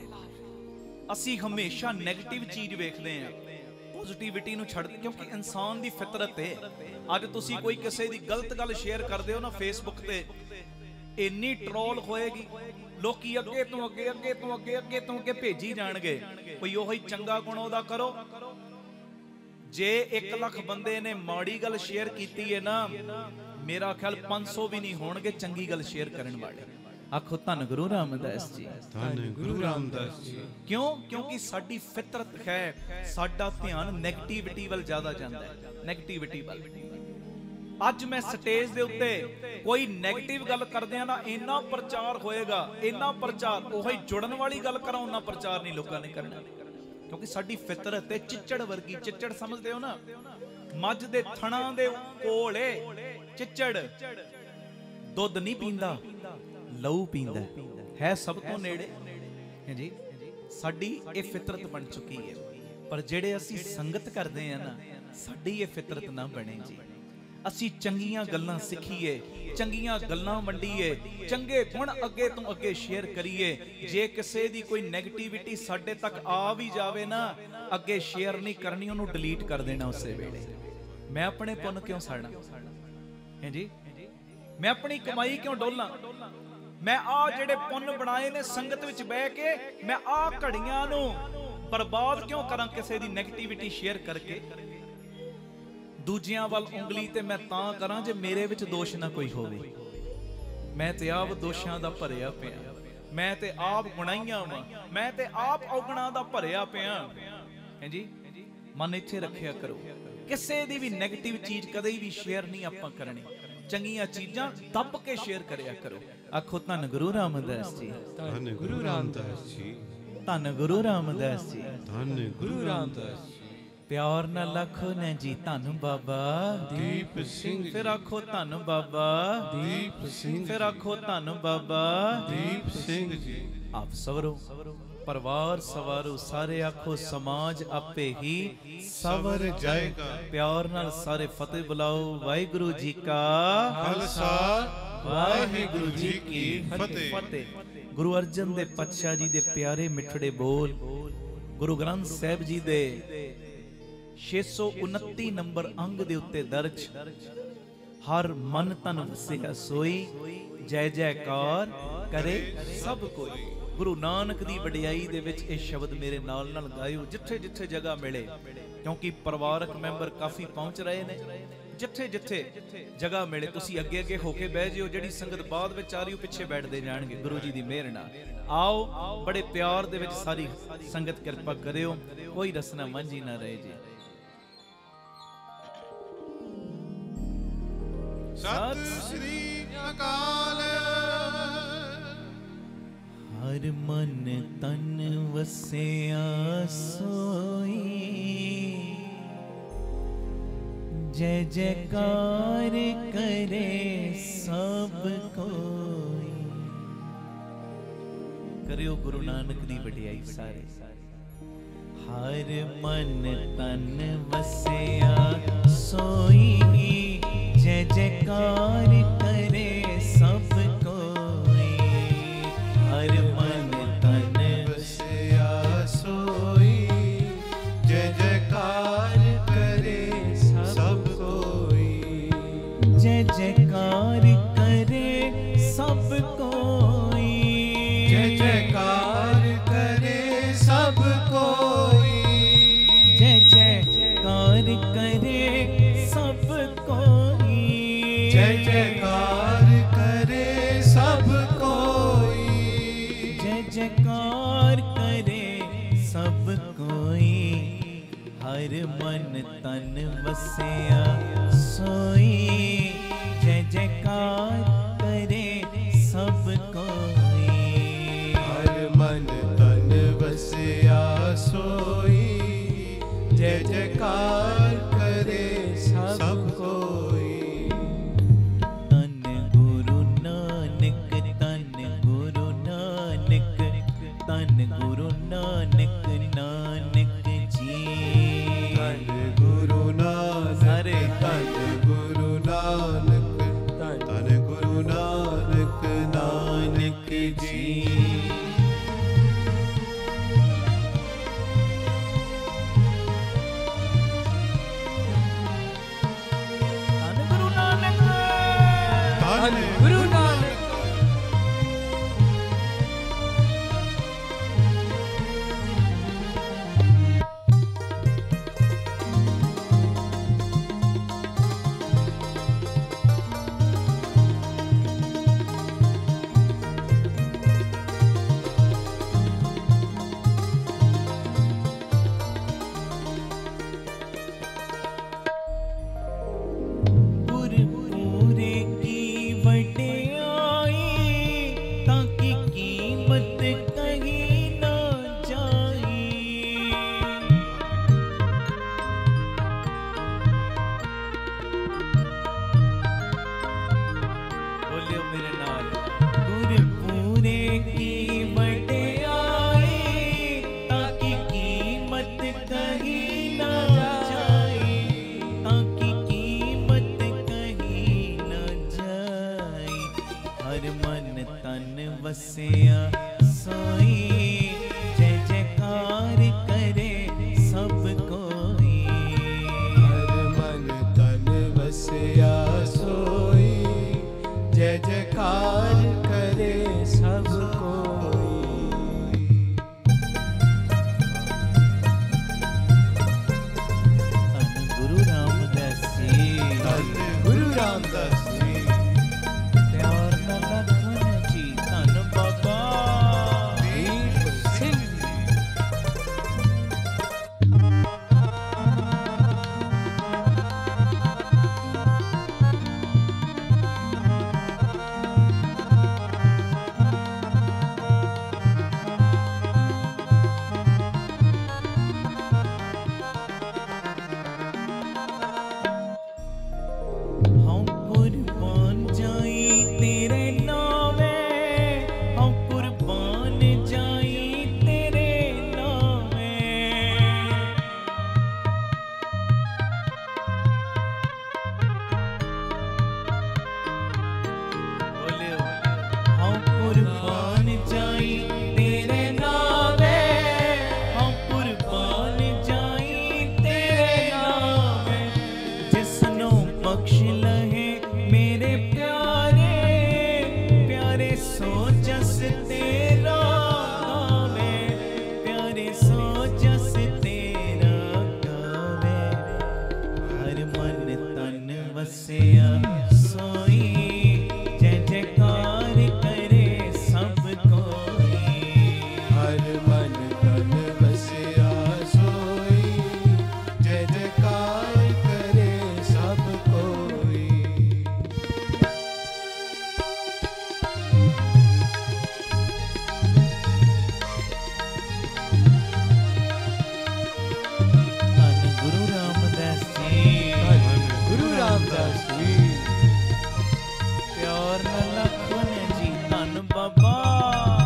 ਅਸੀਂ ਹਮੇਸ਼ਾ ਨੈਗੇਟਿਵ ਚੀਜ਼ ਵੇਖਦੇ ਹਾਂ, ਪੋਜ਼ਿਟਿਵਿਟੀ ਨੂੰ ਛੱਡ, ਕਿਉਂਕਿ ਇਨਸਾਨ ਦੀ ਫਿਤਰਤ ਹੈ। ਅੱਜ ਤੁਸੀਂ ਕੋਈ ਕਿਸੇ ਦੀ ਗਲਤ ਗੱਲ ਸ਼ੇਅਰ ਕਰਦੇ ਹੋ ਨਾ ਫੇਸਬੁੱਕ ਤੇ, ਇੰਨੀ ਟ੍ਰੋਲ ਹੋਏਗੀ, ਲੋਕੀ ਅੱਗੇ ਤੋਂ ਅੱਗੇ ਭੇਜੀ ਜਾਣਗੇ। ਕੋਈ ਉਹੀ ਚੰਗਾ ਗੁਣ ਉਹਦਾ ਕਰੋ। ਜੇ 1 ਲੱਖ ਬੰਦੇ ਨੇ ਮਾੜੀ ਗੱਲ ਸ਼ੇਅਰ ਕੀਤੀ ਹੈ ਨਾ, ਮੇਰਾ ਖਿਆਲ 500 ਵੀ ਨਹੀਂ ਹੋਣਗੇ ਚੰਗੀ ਗੱਲ ਸ਼ੇਅਰ ਕਰਨ ਵਾਲੇ। ਆਖੋ ਧੰਨ ਗੁਰੂ ਰਾਮਦਾਸ ਜੀ। ਧੰਨ ਗੁਰੂ ਰਾਮਦਾਸ ਜੀ। ਕਿਉਂ? ਕਿਉਂਕਿ ਸਾਡੀ ਫਿਤਰਤ ਹੈ, ਸਾਡਾ ਧਿਆਨ ਨੈਗੇਟਿਵਿਟੀ ਵੱਲ ਜ਼ਿਆਦਾ ਜਾਂਦਾ ਹੈ, ਨੈਗੇਟਿਵਿਟੀ ਵੱਲ। ਅੱਜ ਮੈਂ ਸਟੇਜ ਦੇ ਉੱਤੇ ਕੋਈ ਨੈਗੇਟਿਵ ਗੱਲ ਕਰਦੇ ਆ ਨਾ, ਇੰਨਾ ਪ੍ਰਚਾਰ ਹੋਏਗਾ, ਇੰਨਾ ਪ੍ਰਚਾਰ, ਉਹੀ ਜੁੜਨ ਵਾਲੀ ਗੱਲ ਕਰਾਂ ਉਹਨਾਂ ਪ੍ਰਚਾਰ ਨਹੀਂ ਲੋਕਾਂ ਨੇ ਕਰਨਾ। ਕਿਉਂਕਿ ਸਾਡੀ ਫਿਤਰਤ ਹੈ ਚਿੱਚੜ ਵਰਗੀ। ਚਿੱਚੜ ਸਮਝਦੇ ਹੋ ਨਾ, ਮੱਝ ਦੇ ਥਣਾ ਦੇ ਕੋਲ ਚਿੱਚੜ ਦੁੱਧ ਨਹੀਂ ਪੀਂਦਾ, ਲਹੂ ਪੀਂਦਾ ਹੈ, ਸਭ ਤੋਂ ਨੇੜੇ ਹੈ ਜੀ। ਸਾਡੀ ਇਹ ਫਿਤਰਤ ਬਣ ਚੁੱਕੀ ਹੈ, ਪਰ ਜਿਹੜੇ ਅਸੀਂ ਸੰਗਤ ਕਰਦੇ ਆ ਨਾ, ਸਾਡੀ ਇਹ ਫਿਤਰਤ ਨਾ ਬਣੇ ਜੀ। ਅਸੀਂ ਚੰਗੀਆਂ ਗੱਲਾਂ ਸਿੱਖੀਏ, ਚੰਗੀਆਂ ਗੱਲਾਂ ਵੰਡੀਏ, ਚੰਗੇ ਗੁਣ ਅੱਗੇ ਤੋਂ ਅੱਗੇ ਸ਼ੇਅਰ ਕਰੀਏ। ਜੇ ਕਿਸੇ ਦੀ ਕੋਈ ਨੈਗੇਟਿਵਿਟੀ ਸਾਡੇ ਤੱਕ ਆ ਵੀ ਜਾਵੇ ਨਾ, ਅੱਗੇ ਸ਼ੇਅਰ ਨਹੀਂ ਕਰਨੀ, ਉਹਨੂੰ ਡਿਲੀਟ ਕਰ ਦੇਣਾ ਉਸੇ ਵੇਲੇ। ਮੈਂ ਆਪਣੇ ਪੁੰਨ ਕਿਉਂ ਸਾੜਨਾ ਹੈ ਜੀ? ਮੈਂ ਆਪਣੀ ਕਮਾਈ ਕਿਉਂ ਡੋਲਾਂ? ਮੈਂ ਆ ਜਿਹੜੇ ਪੁੰਨ ਬਣਾਏ ਨੇ ਸੰਗਤ ਵਿੱਚ ਬਹਿ ਕੇ, ਮੈਂ ਆ ਘੜੀਆਂ ਨੂੰ ਬਰਬਾਦ ਕਿਉਂ ਕਰਾਂ ਕਿਸੇ ਦੀ ਨੈਗੇਟਿਵਿਟੀ ਸ਼ੇਅਰ ਕਰਕੇ? ਦੂਜਿਆਂ ਵੱਲ ਉਂਗਲੀ ਤੇ ਮੈਂ ਤਾਂ ਕਰਾਂ ਜੇ ਮੇਰੇ ਵਿੱਚ ਦੋਸ਼ ਨਾ ਕੋਈ ਹੋਵੇ। ਮੈਂ ਤੇ ਆਪ ਦੋਸ਼ਾਂ ਦਾ ਭਰਿਆ ਪਿਆ, ਮੈਂ ਤੇ ਆਪ ਗੁਨਾਹੀਆਂ ਵਾਂ, ਮੈਂ ਤੇ ਆਪ ਔਗਣਾਂ ਦਾ ਭਰਿਆ ਪਿਆ ਹੈ ਜੀ। ਮਨ ਇੱਥੇ ਰੱਖਿਆ ਕਰੋ, ਕਿਸੇ ਦੀ ਵੀ ਨੈਗੇਟਿਵ ਚੀਜ਼ ਕਦੇ ਵੀ ਸ਼ੇਅਰ ਨਹੀਂ ਆਪਾਂ ਕਰਨੀ, ਚੰਗੀਆਂ ਚੀਜ਼ਾਂ ਦੱਬ ਕੇ ਸ਼ੇਅਰ ਕਰਿਆ ਕਰੋ। ਆਖੋ ਧੰਨ ਗੁਰੂ ਰਾਮਦਾਸ ਜੀ, ਧੰਨ ਗੁਰੂ ਰਾਮਦਾਸ ਜੀ, ਧੰਨ ਗੁਰੂ ਰਾਮਦਾਸ ਜੀ, ਧੰਨ ਗੁਰੂ ਰਾਮਦਾਸ ਜੀ। ਪਿਆਰ ਨਾਲ ਆਖੋ ਨਾ ਜੀ ਧੰਨ ਬਾਬਾ ਦੀਪ ਸਿੰਘ, ਫਿਰ ਆਖੋ ਧੰਨ ਬਾਬਾ ਦੀਪ ਸਿੰਘ, ਫਿਰ ਆਖੋ ਧੰਨ ਬਾਬਾ ਦੀਪ ਸਿੰਘ ਜੀ। ਆਪ ਸਵਰੋ, ਪਰਿਵਾਰ ਸਵਾਰੋ, ਸਾਰੇ ਆਖੋ ਸਮਾਜ ਆਪੇ ਹੀ ਸਵਰ ਜਾਏਗਾ। ਪਿਆਰ ਨਾਲ ਸਾਰੇ ਫਤਿਹ ਬੁਲਾਓ। ਵਾਹਿਗੁਰੂ ਜੀ ਕਾ ਖਾਲਸਾ, ਵਾਹਿਗੁਰੂ ਜੀ ਕੀ ਫਤਿਹ। ਗੁਰੂ ਅਰਜਨ ਦੇਵ ਪਾਤਸ਼ਾਹ ਜੀ ਦੇ ਪਿਆਰੇ ਮਿੱਠੜੇ ਬੋਲ, ਗੁਰੂ ਗ੍ਰੰਥ ਸਾਹਿਬ ਜੀ ਦੇ 629 ਨੰਬਰ ਅੰਗ ਦੇ ਉੱਤੇ ਦਰਜ, ਹਰ ਮਨ ਤਨ ਵਸਿਆ ਸੋਈ, ਜੈ ਜੈਕਾਰ ਕਰੇ ਸਭ ਕੋਈ। ਗੁਰੂ ਨਾਨਕ ਦੀ ਵਡਿਆਈ ਦੇ ਵਿੱਚ ਇਹ ਸ਼ਬਦ ਮੇਰੇ ਨਾਲ ਨਾਲ ਗਾਇਓ, ਜਿੱਥੇ ਜਿੱਥੇ ਜਗ੍ਹਾ ਮਿਲੇ, ਕਿਉਂਕਿ ਪਰਿਵਾਰਕ ਮੈਂਬਰ ਕਾਫੀ ਪਹੁੰਚ ਰਹੇ ਨੇ। ਜਿੱਥੇ ਜਿੱਥੇ ਜਗ੍ਹਾ ਮਿਲੇ ਤੁਸੀਂ ਅੱਗੇ ਅੱਗੇ ਹੋ ਕੇ ਬਹਿ ਜਿਓ। ਜਿਹੜੀ ਸੰਗਤ ਬਾਅਦ ਵਿੱਚ ਆ ਰਹੀ ਉਹ ਪਿੱਛੇ ਬੈਠਦੇ ਜਾਣਗੇ ਗੁਰੂ ਜੀ ਦੀ ਮਿਹਰ ਨਾਲ। ਆਓ, ਬੜੇ ਪਿਆਰ ਦੇ ਵਿੱਚ ਸਾਰੀ ਸੰਗਤ ਕਿਰਪਾ ਕਰਿਓ, ਕੋਈ ਰਸਨਾ ਮਾਂਝੀ ਨਾ ਰਹੇ ਜੀ। ਸਤਿ ਸ੍ਰੀ ਅਕਾਲ। ਹਰ ਮਨ ਤਨ ਵਸਿਆ ਸੋਈ, ਜੈ ਜੈਕਾਰ ਕਰੇ ਸਭ ਕੋਈ। ਕਰਿਓ ਗੁਰੂ ਨਾਨਕ ਦੀ ਵਡਿਆਈ ਸਾਰੇ। ਹਰ ਮਨ ਤਨ ਵਸਿਆ ਸੋਈ, ਜੈ ਜੈਕਾਰ ਕਰੇ ਸਭ ਕੋਈ। ਹਰ ਮਨ ਤਨ ਵਸਿਆ ਸੋਈ, ਜੈ ਜੈਕਾਰ ਕਰੇ ਸਭ ਕੋਈ। ਜੈ ਜੈਕਾਰ ਕਰੇ ਸਭ ਕੋਈ। ਜੈ ਜੈਕਾਰ ਕਰੇ ਸਭ ਕੋਈ। ਜੈ ਜੈਕਾਰ ਕਰੇ ਸਭ ਕੋਈ। ਜੈ ਜੈਕਾਰ ਕਰੇ ਸਭ ਕੋਈ। ਜੈ ਜੈਕਾਰ ਕਰੇ ਸਭ ਕੋਈ। ਹਰ ਮਨ ਤਨ ਵਸਿਆ ਸੋਈ, ਜੈ ਜੈਕਾਰ ਕਰੇ ਸਭ ਕੋਈ। ਹਰ ਮਨ ਤਨ ਵਸਿਆ ਸੋਈ, ਜੈ ਜੈਕਾਰ ਕਰੇ ਸਭ ਕੋਈ। ਧੰਨ ਗੁਰੂ ਨਾਨਕ, ਧੰਨ ਗੁਰੂ ਨਾਨਕ, ਧੰਨ ਗੁਰੂ ਨਾਨਕ, ਨਾਨਕ ਜੀ। ਧੰਨ ਗੁਰੂ ਨਾਨਕ, ਸਾਰੇ ਧੰਨ ਗੁਰੂ ਨਾਨਕ, ਧੰਨ ਗੁਰੂ प्यार न लखन जी धन बाबा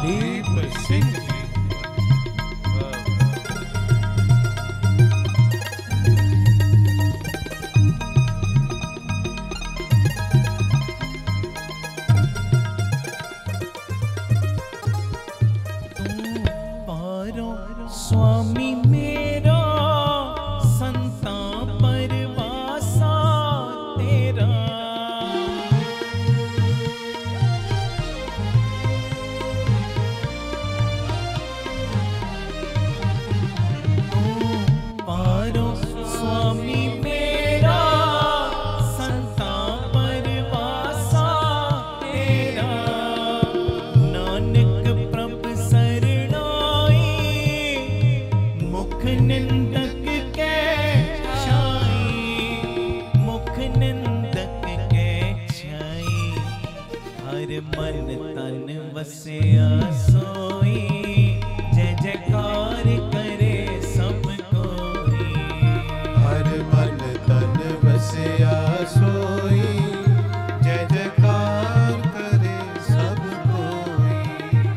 दीप सिंह जी। स्वामी मेरा संता परवासा तेरा, पारो स्वामी मेरा संता परवासा तेरा, नानक प्रभ सरनाई मुख निंदक के छाई, मुख निंदक के छाई, हर मन तन वसिया सोई, जय जयकार करे सब कोई, हर मन तन बसिया सोई, जय जयकार करे सब कोई।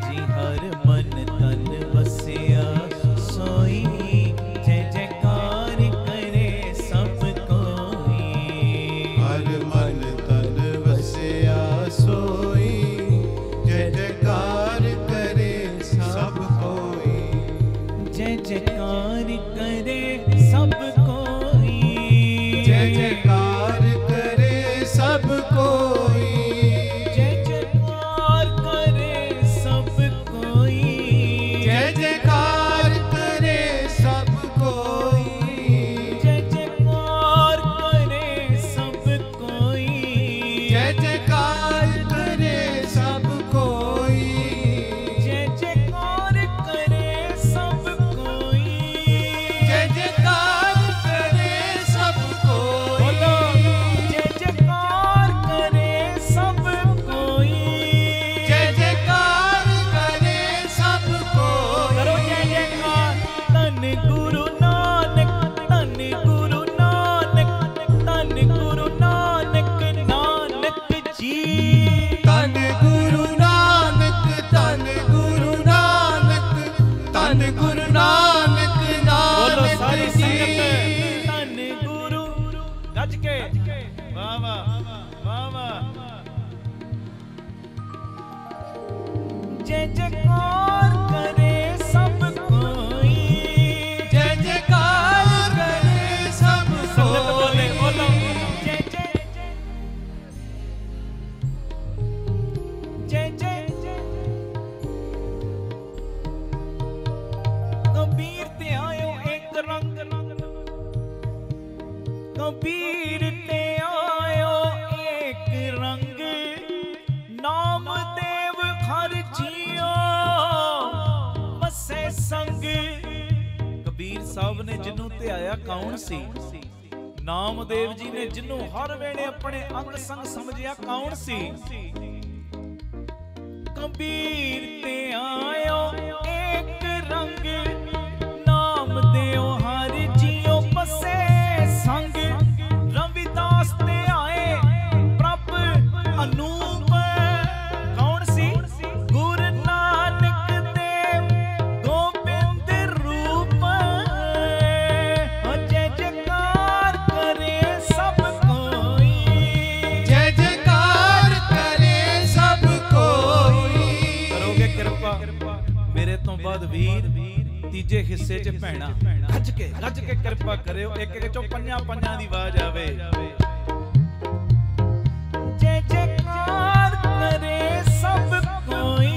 जी हर मन तन वसिया सोई, जय जयकार करे सब कोई, हर मन तन बसिया सोई, जय जयकार करे सब कोई। जय जयकार करे सब कोई, जय जयकार करे सब कोई, जय जयकार करे सब कोई, जय जयकार करे सब कोई, जय जयकार करे सब कोई, जय जयकार करे सब कोई, जय जयकार करे सब कोई, जय जयकार करे सब कोई। बोलो जय जयकार करे सब कोई, जय जयकार करे सब कोई। करो जय जयकार। धन गुरु नानक, धन गुरु नानक, धन गुरु नानक, नानक जी। धन गुरु नानक, धन गुरु नानक, धन गुरु नानक, बोलो नानक सारी जी। संगत धन गुरु गज के वाह वाह वाह वाह। जय जयकार करे सब कोई, जय जयकार करे सब संगत बोले कोई। बोलो जय जय जय जय जय। कबीर ते आयो एक रंग, कबीर ते आयो एक रंग, नाम देव हर जियो बसे संग। कबीर साहब ने जिन्हों ते आया कौन सी? नामदेव जी ने जिन्हों हर वेले अपने अंग संग समझिया कौन सी? कबीर ते आयो एक रंग, नाम देव हर जियो बसे संग। रविदास ते आए प्रभ अनूप, कौन सी? गुरु नानक देव गोबिंद रूप। जय जयकार करे सब कोई, जय जयकार करे सब कोई। करोगे कृपा मेरे तो बाद वीर तीजे हिस्से च भैणा गज के कृपा करियो। एक एक चो पंजा पंजा दी आवाज आवे। जय जयकार करे सब कोई,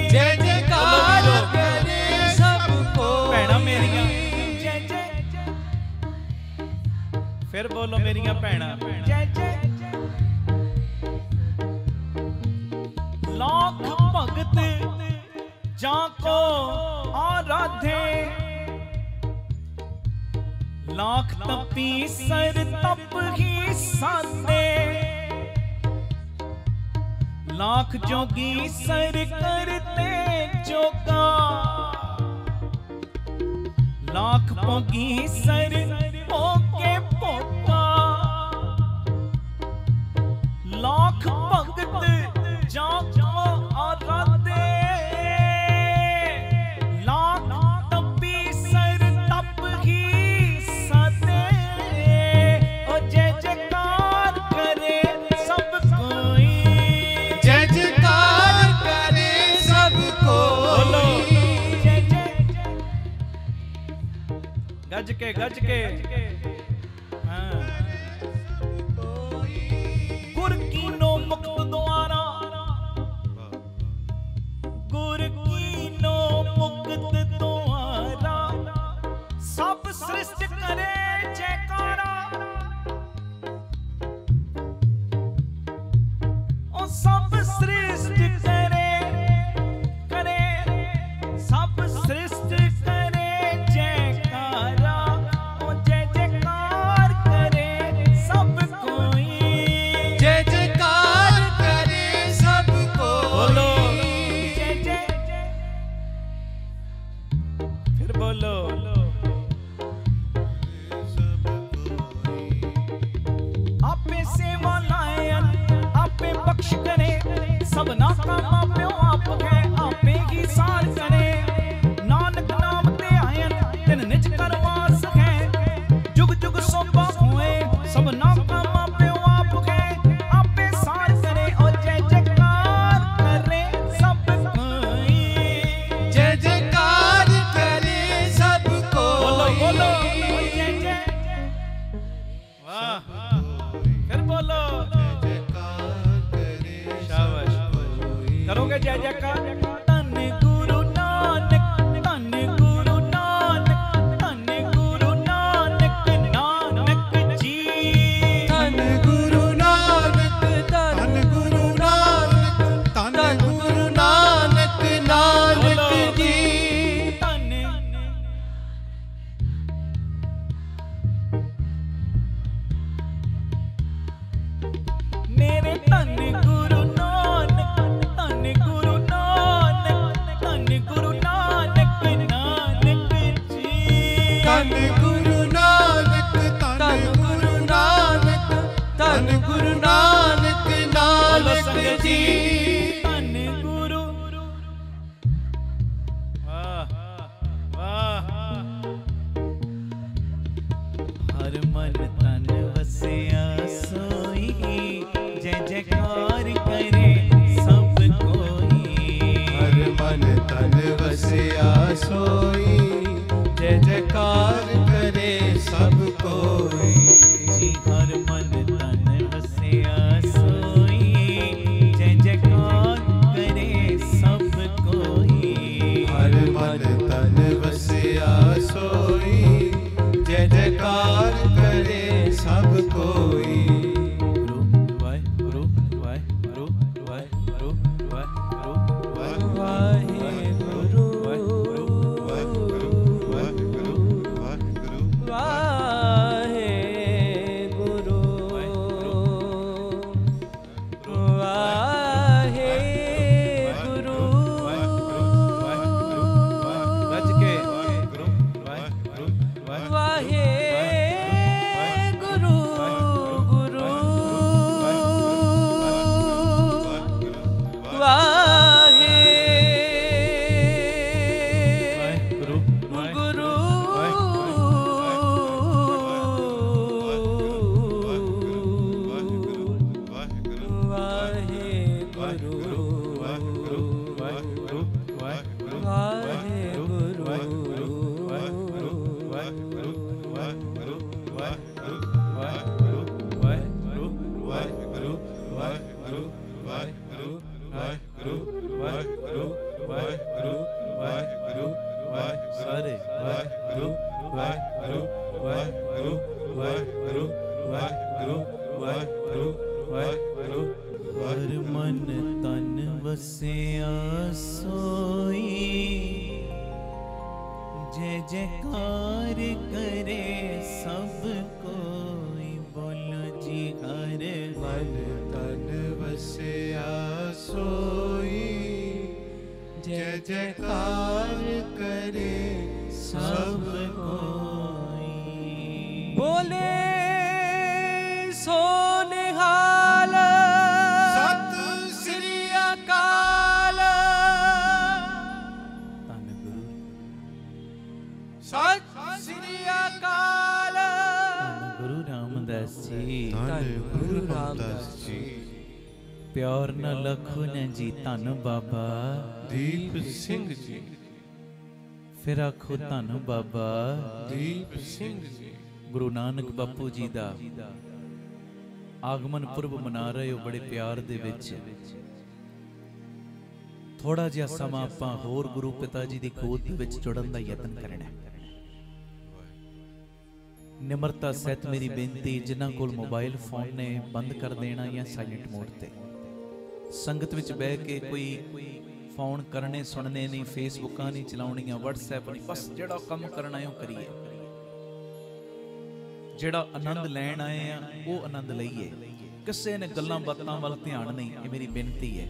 जय जयकार करे सब कोई। भैणा मेरियां जय जय। फिर बोलो मेरियां भैणा जय जय। लाख भगत जाको आराधे, लाख तपी सर तप ही साधे, लाख जोगी सर करते जोगा, लाख भोगी सर होके भोगा, गज के हाँ। गुर कीनो मुक्त द्वारा, गुर कीनो मुक्त द्वारा, सब सृष्टि करे जयकारा। ओ सब सृष्टि करे सब सृष्टि करे जयकारा। ओ जय जयकार करे सब कोई, जय जयकार करे सब कोई। बोलो जय जय, फिर बोलो आपे सेवा लायन आपे बख्श करे, सब ना काम आपे आप है, आपे ही सार करे। नानक नाम ते आयन तिन निज करवास है, जुग जुग सोपा हुए सब ना काम आपे आप है, आपे सार करे। और जय जयकार करे सब कोई, जय जयकार करे सब कोई। बोलो बोलो जय जय, वाह फिर बोलो करोगे जय जयकार। धन गुरु नानक, धन गुरु नानक, धन गुरु नानक, नानक जी। धन गुरु नानक, धन गुरु नानक, धन गुरु नानक, नानक जी। धन मेरे धन गुरु नानक, धन गुरु नानक, धन गुरु नानक, नानक जी। धन गुरु नानक, धन गुरु नानक, धन गुरु नानक, नानक जी। धन गुरु, वाह वाह। हर मन तन वसिया सोई, जय जयकार करे सब कोई। हर मन तन वसिया सोई, जय जयकार करे सब कोई। जी हर मन तन वसिया सोई, जय जयकार करे सब कोई। हर मन तन वसिया सोई, जय जयकार करे सब कोई। प्यार न लखो न जी धन बाबा दीप सिंह जी। ਫਿਰ ਆਖੋ ਧੰਨ ਬਾਬਾ ਦੀਪ ਸਿੰਘ ਜੀ। ਗੁਰੂ ਨਾਨਕ ਬਾਪੂ ਜੀ ਦਾ ਆਗਮਨ ਪੁਰਬ ਮਨਾ ਰਹੇ ਹੋ ਬੜੇ ਪਿਆਰ ਦੇ ਵਿੱਚ। ਥੋੜਾ ਜਿਹਾ ਸਮਾਂ ਆਪਾਂ ਹੋਰ ਗੁਰੂ ਪਿਤਾ ਜੀ ਦੀ ਗੋਦ ਦੇ ਵਿੱਚ ਜੁੜਨ ਦਾ ਯਤਨ ਕਰਨਾ। ਨਿਮਰਤਾ ਸਹਿਤ ਮੇਰੀ ਬੇਨਤੀ, ਜਿਨ੍ਹਾਂ ਕੋਲ ਮੋਬਾਈਲ ਫੋਨ ਨੇ ਬੰਦ ਕਰ ਦੇਣਾ ਜਾਂ ਸਾਇਲੈਂਟ ਮੋਡ ਤੇ। ਸੰਗਤ ਵਿੱਚ ਬਹਿ ਕੇ ਕੋਈ ਫੋਨ ਕਰਨੇ ਸੁਣਨੇ ਨਹੀਂ, ਫੇਸਬੁੱਕਾਂ ਨਹੀਂ ਚਲਾਉਣੀਆਂ, ਵਟਸਐਪ ਨਹੀਂ, ਬਸ ਜਿਹੜਾ ਕੰਮ ਕਰਨਾ ਹੈ ਉਹ ਕਰੀਏ। ਜਿਹੜਾ ਆਨੰਦ ਲੈਣ ਆਏ ਆ ਉਹ ਆਨੰਦ ਲਈਏ। ਕਿਸੇ ਨੇ ਗੱਲਾਂ ਬਾਤਾਂ ਵੱਲ ਧਿਆਨ ਨਹੀਂ। ਇਹ ਮੇਰੀ ਬੇਨਤੀ ਹੈ।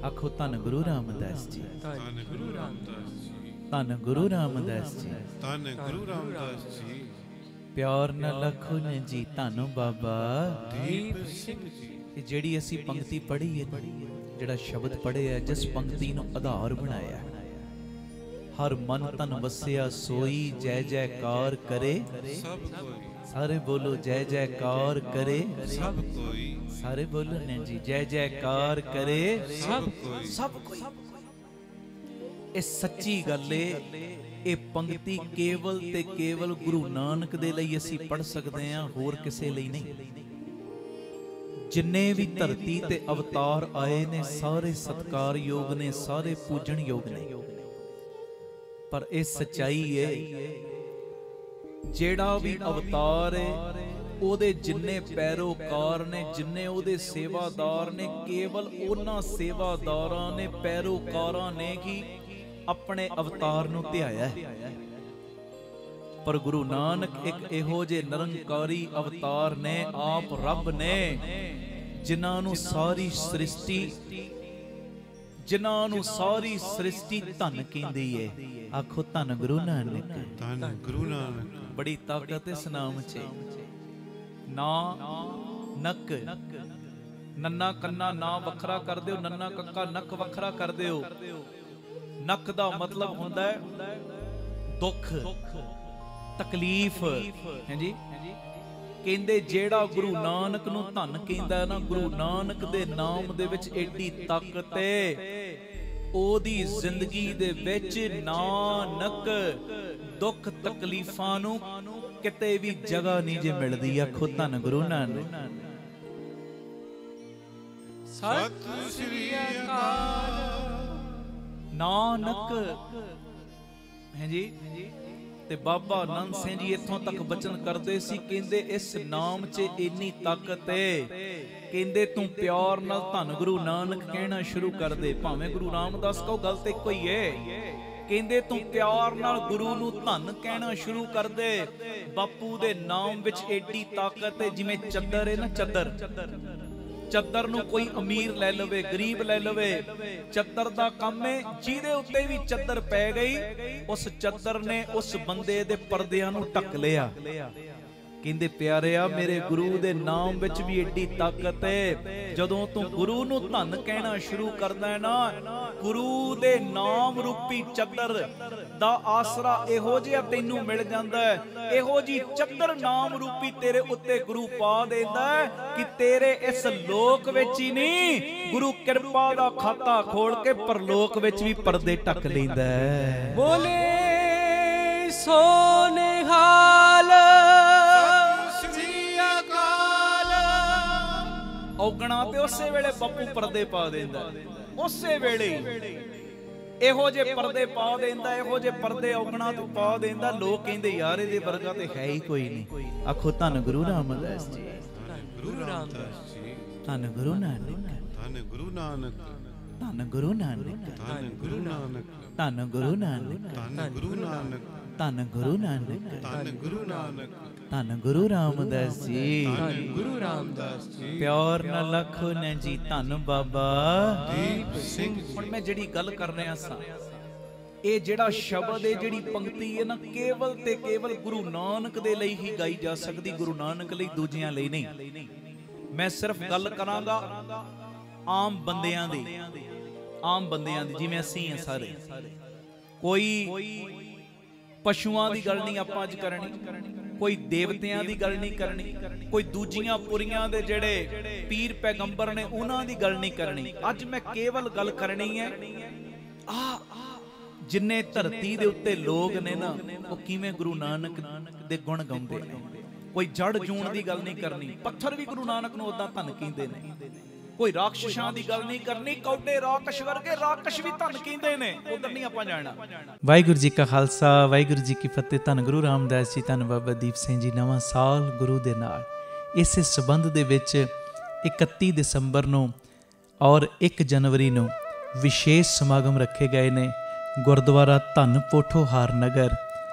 ਆਖੋ ਧੰਨ ਗੁਰੂ ਰਾਮਦਾਸ ਜੀ, ਧੰਨ ਗੁਰੂ ਰਾਮਦਾਸ ਜੀ, ਧੰਨ ਗੁਰੂ ਰਾਮਦਾਸ ਜੀ, ਧੰਨ ਗੁਰੂ ਰਾਮਦਾਸ ਜੀ। ਪਿਆਰ ਨਾਲ ਲਖੋ ਨੇ ਜੀ ਧੰਨ ਬਾਬਾ ਦੀਪ ਸਿੰਘ ਜੀ। ਇਹ ਜਿਹੜੀ ਅਸੀਂ ਪੰਕਤੀ ਪੜ੍ਹੀ ਹੈ, ਜਿਹੜਾ ਸ਼ਬਦ ਪੜ੍ਹਿਆ, ਜਿਸ ਪੰਕਤੀ ਨੂੰ ਆਧਾਰ ਬਣਾਇਆ, ਹਰ ਮਨ ਤਨ ਵਸਿਆ ਸੋਈ ਜੈ ਜੈਕਾਰ ਕਰੇ ਸਭ ਕੋਈ, ਸਾਰੇ ਬੋਲੋ ਜੈ ਜੈਕਾਰ ਕਰੇ ਸਭ ਕੋਈ, ਸਾਰੇ ਬੋਲੋ ਨੇ ਜੀ ਜੈ ਜੈਕਾਰ ਕਰੇ ਸਭ ਕੋਈ, ਸਭ ਕੋਈ। ਇਹ ਸੱਚੀ ਗੱਲ ਏ। ਇਹ ਪੰਕਤੀ ਕੇਵਲ ਤੇ ਕੇਵਲ ਗੁਰੂ ਨਾਨਕ ਦੇ ਲਈ ਅਸੀਂ ਪੜ੍ਹ ਸਕਦੇ ਹਾਂ, ਹੋਰ ਕਿਸੇ ਲਈ ਨਹੀਂ। ਜਿੰਨੇ ਵੀ ਧਰਤੀ ਤੇ ਅਵਤਾਰ ਆਏ ਨੇ ਸਾਰੇ ਸਤਿਕਾਰਯੋਗ ਨੇ, ਸਾਰੇ ਪੂਜਣਯੋਗ ਨੇ। ਪਰ ਇਹ ਸੱਚਾਈ ਹੈ, ਜਿਹੜਾ ਵੀ ਅਵਤਾਰ ਹੈ ਉਹਦੇ ਜਿੰਨੇ ਪੈਰੋਕਾਰ ਨੇ, ਜਿੰਨੇ ਉਹਦੇ ਸੇਵਾਦਾਰ ਨੇ, ਕੇਵਲ ਉਹਨਾਂ ਸੇਵਾਦਾਰਾਂ ਨੇ, ਪੈਰੋਕਾਰਾਂ ਨੇ ਕਿ ਆਪਣੇ ਅਵਤਾਰ ਨੂੰ ਧਿਆਇਆ ਹੈ। ਪਰ ਗੁਰੂ ਨਾਨਕ ਇੱਕ ਇਹੋ ਜਿਹੇ ਨਿਰੰਕਾਰੀ ਅਵਤਾਰ ਨੇ, ਆਪ ਰੱਬ ਨੇ, ਜਿਨ੍ਹਾਂ ਨੂੰ ਸਾਰੀ ਸ੍ਰਿਸ਼ਟੀ ਧੰਨ ਕਹਿੰਦੀ ਏ। ਆਖੋ ਧੰਨ ਗੁਰੂ ਨਾਨਕ, ਧੰਨ ਗੁਰੂ ਨਾਨਕ। ਬੜੀ ਤਾਕਤ ਇਸ ਨਾਮ 'ਚ। ਨਾ ਨੱਕ, ਨੰਨਾ ਕੰਨਾ ਨਾ ਵੱਖਰਾ ਕਰ ਦਿਓ, ਨੰਨਾ ਕੱਕਾ ਨੱਕ ਵੱਖਰਾ ਕਰ ਦਿਓ। ਨੱਕ ਦਾ ਮਤਲਬ ਹੁੰਦਾ ਹੈ ਦੁੱਖ, ਤਕਲੀਫ। ਹਾਂਜੀ, ਕਹਿੰਦੇ ਜਿਹੜਾ ਗੁਰੂ ਨਾਨਕ ਨੂੰ ਧੰਨ ਕਹਿੰਦਾ ਨਾ, ਗੁਰੂ ਨਾਨਕ ਦੇ ਨਾਮ ਦੇ ਵਿੱਚ ਏਡੀ ਤਾਕਤ ਏ, ਉਹਦੀ ਜ਼ਿੰਦਗੀ ਦੇ ਵਿੱਚ ਨਾਨਕ ਦੁੱਖ ਤਕਲੀਫਾਂ ਨੂੰ ਕਿਤੇ ਵੀ ਜਗ੍ਹਾ ਨਹੀਂ ਜੇ ਮਿਲਦੀ। ਆਖੋ ਧੰਨ ਗੁਰੂ ਨਾਨਕ। ਸਤਿ ਸ੍ਰੀ ਅਕਾਲ। ਨਾਨਕ ਹੈ ਜੀ। ਤੇ ਬਾਬਾ ਆਨੰਦ ਸਿੰਘ ਜੀ ਇੱਥੋਂ ਤੱਕ ਬਚਨ ਕਰਦੇ ਸੀ, ਕਹਿੰਦੇ ਇਸ ਨਾਮ 'ਚ ਇੰਨੀ ਤਾਕਤ ਏ, ਕਹਿੰਦੇ ਤੂੰ ਪਿਆਰ ਨਾਲ ਧੰਨ ਗੁਰੂ ਨਾਨਕ ਕਹਿਣਾ ਸ਼ੁਰੂ ਕਰ ਦੇ। ਭਾਵੇਂ ਗੁਰੂ ਰਾਮਦਾਸ ਕਹੋ, ਗੱਲ ਤੇ ਇੱਕੋ ਹੀ ਏ। ਕਹਿੰਦੇ ਤੂੰ ਪਿਆਰ ਨਾਲ ਗੁਰੂ ਨੂੰ ਧੰਨ ਕਹਿਣਾ ਸ਼ੁਰੂ ਕਰ ਦੇ। ਬਾਪੂ ਦੇ ਨਾਮ ਵਿੱਚ ਏਡੀ ਤਾਕਤ ਏ। ਜਿਵੇਂ ਚੱਦਰ ਏ ਨਾ, ਚੱਦਰ ਨੂੰ ਕੋਈ ਅਮੀਰ ਲੈ ਲਵੇ, ਗਰੀਬ ਲੈ ਲਵੇ, ਚੱਦਰ ਦਾ ਕੰਮ ਏ ਜਿਹਦੇ ਉੱਤੇ ਵੀ ਚੱਦਰ ਪੈ ਗਈ, ਉਸ ਚੱਦਰ ਨੇ ਉਸ ਬੰਦੇ ਦੇ ਪਰਦਿਆਂ ਨੂੰ ਢੱਕ ਲਿਆ। ਕਹਿੰਦੇ ਪਿਆਰਿਆ, ਮੇਰੇ ਗੁਰੂ ਦੇ ਨਾਮ ਵਿੱਚ ਵੀ ਏਡੀ ਤਾਕਤ ਏ। ਜਦੋਂ ਤੂੰ ਗੁਰੂ ਨੂੰ ਧੰਨ ਕਹਿਣਾ ਸ਼ੁਰੂ ਕਰਦਾ ਹੈ ਨਾ, ਗੁਰੂ ਦੇ ਨਾਮ ਰੂਪੀ ਚੱਦਰ ਦਾ ਆਸਰਾ ਇਹੋ ਜਿਹਾ ਤੈਨੂੰ ਮਿਲ ਜਾਂਦਾ ਹੈ, ਇਹੋ ਜੀ ਚੱਦਰ ਨਾਮ ਰੂਪੀ ਤੇਰੇ ਉੱਤੇ ਗੁਰੂ ਪਾ ਦਿੰਦਾ ਹੈ ਕਿ ਤੇਰੇ ਇਸ ਲੋਕ ਵਿੱਚ ਹੀ ਨਹੀਂ, ਗੁਰੂ ਕਿਰਪਾ ਦਾ ਖਾਤਾ ਖੋਲ ਕੇ ਪਰਲੋਕ ਵਿੱਚ ਵੀ ਪਰਦੇ ਢੱਕ ਲੈਂਦਾ ਹੈ। ਬੋਲੇ ਸੋ ਨਿਹਾਲ। ਔਗਣਾ ਤੇ ਉਸੇ ਵੇਲੇ ਬਾਪੂ ਪਰਦੇ ਪਾ ਦਿੰਦਾ, ਉਸੇ ਵੇਲੇ ਇਹੋ ਜਿਹੇ ਪਰਦੇ ਪਾ ਦਿੰਦਾ, ਇਹੋ ਜਿਹੇ ਪਰਦੇ ਔਗਣਾ ਤੇ ਪਾ ਦਿੰਦਾ। ਲੋਕ ਕਹਿੰਦੇ ਯਾਰ ਇਹਦੇ ਵਰਗਾ ਤੇ ਹੈ ਹੀ ਕੋਈ ਨਹੀਂ। ਆਖੋ ਧੰਨ ਗੁਰੂ ਰਾਮਦਾਸ ਜੀ, ਗੁਰੂ ਰਾਮਦਾਸ ਜੀ, ਧੰਨ ਗੁਰੂ ਨਾਨਕ, ਧੰਨ ਗੁਰੂ ਨਾਨਕ, ਧੰਨ ਗੁਰੂ ਨਾਨਕ, ਧੰਨ ਗੁਰੂ ਨਾਨਕ, ਧੰਨ ਗੁਰੂ ਨਾਨਕ, ਧੰਨ ਗੁਰੂ ਨਾਨਕ, ਧੰਨ ਗੁਰੂ ਨਾਨਕ, ਧੰਨ ਗੁਰੂ ਨਾਨਕ, ਧੰਨ ਗੁਰੂ ਰਾਮਦਾਸ ਜੀ, ਧੰਨ ਗੁਰੂ ਰਾਮਦਾਸ ਜੀ। ਪਿਆਰ ਨਾਲ ਲਖੋ ਨੇ ਜੀ ਧੰਨ ਬਾਬਾ ਦੀਪ ਸਿੰਘ ਜੀ। ਹੁਣ ਮੈਂ ਜਿਹੜੀ ਗੱਲ ਕਰ ਰਿਹਾ ਸਾਂ, ਇਹ ਜਿਹੜਾ ਸ਼ਬਦ ਹੈ, ਜਿਹੜੀ ਪੰਕਤੀ ਹੈ ਨਾ, ਕੇਵਲ ਤੇ ਕੇਵਲ ਗੁਰੂ ਨਾਨਕ ਦੇ ਲਈ ਹੀ ਗਾਈ ਜਾ ਸਕਦੀ, ਗੁਰੂ ਨਾਨਕ ਲਈ, ਦੂਜਿਆਂ ਲਈ ਨਹੀਂ। ਮੈਂ ਸਿਰਫ ਗੱਲ ਕਰਾਂਗਾ ਆਮ ਬੰਦਿਆਂ ਦੀ, ਆਮ ਬੰਦਿਆਂ ਦੀ, ਜਿਵੇਂ ਅਸੀਂ ਹਾਂ ਸਾਰੇ। ਕੋਈ ਪਸ਼ੂਆਂ ਦੀ ਗੱਲ ਨਹੀਂ ਆਪਾਂ ਅੱਜ ਕਰਨੀ, ਕੋਈ ਦੇਵਤਿਆਂ ਦੀ ਗੱਲ ਨਹੀਂ ਕਰਨੀ, ਕੋਈ ਦੂਜੀਆਂ ਪੁਰੀਆਂ ਦੇ ਜਿਹੜੇ ਪੀਰ ਪੈਗੰਬਰ ਨੇ ਉਹਨਾਂ ਦੀ ਗੱਲ ਨਹੀਂ ਕਰਨੀ। ਅੱਜ ਮੈਂ ਕੇਵਲ ਗੱਲ ਕਰਨੀ ਹੈ ਜਿੰਨੇ ਧਰਤੀ ਦੇ ਉੱਤੇ ਲੋਕ ਨੇ ਨਾ, ਉਹ ਕਿਵੇਂ ਗੁਰੂ ਨਾਨਕ ਦੇ ਗੁਣ ਗਾਉਂਦੇ ਨੇ। ਕੋਈ ਜੜ ਜੂਣ ਦੀ ਗੱਲ ਨਹੀਂ ਕਰਨੀ, ਪੱਥਰ ਵੀ ਗੁਰੂ ਨਾਨਕ ਨੂੰ ਉਦਾਂ ਧੰਨ ਕਹਿੰਦੇ ਨੇ। ਕੋਈ ਰਾਖਸ਼ਾਂ ਦੀ ਗੱਲ ਨਹੀਂ ਕਰਨੀ, ਕੌਡੇ ਰਾਕਸ਼ ਵਰਗੇ ਰਾਕਸ਼ ਵੀ ਧੰਨ ਕਹਿੰਦੇ ਨੇ। ਉਧਰ ਨਹੀਂ ਆਪਾਂ ਜਾਣਾ। ਵਾਹਿਗੁਰੂ ਜੀ ਕਾ ਖਾਲਸਾ, ਵਾਹਿਗੁਰੂ ਜੀ ਕੀ ਫਤਿਹ। ਧੰਨ ਗੁਰੂ ਰਾਮਦਾਸ ਜੀ, ਧੰਨ ਬਾਬਾ ਦੀਪ ਸਿੰਘ ਜੀ। ਨਵਾਂ ਸਾਲ ਗੁਰੂ ਦੇ ਨਾਲ, ਇਸੇ ਸੰਬੰਧ ਦੇ ਵਿੱਚ 31 ਦਸੰਬਰ ਨੂੰ ਔਰ 1 ਜਨਵਰੀ ਨੂੰ ਵਿਸ਼ੇਸ਼ ਸਮਾਗਮ ਰੱਖੇ ਗਏ ਨੇ Gurdwara Dhan Pothohar Nagar,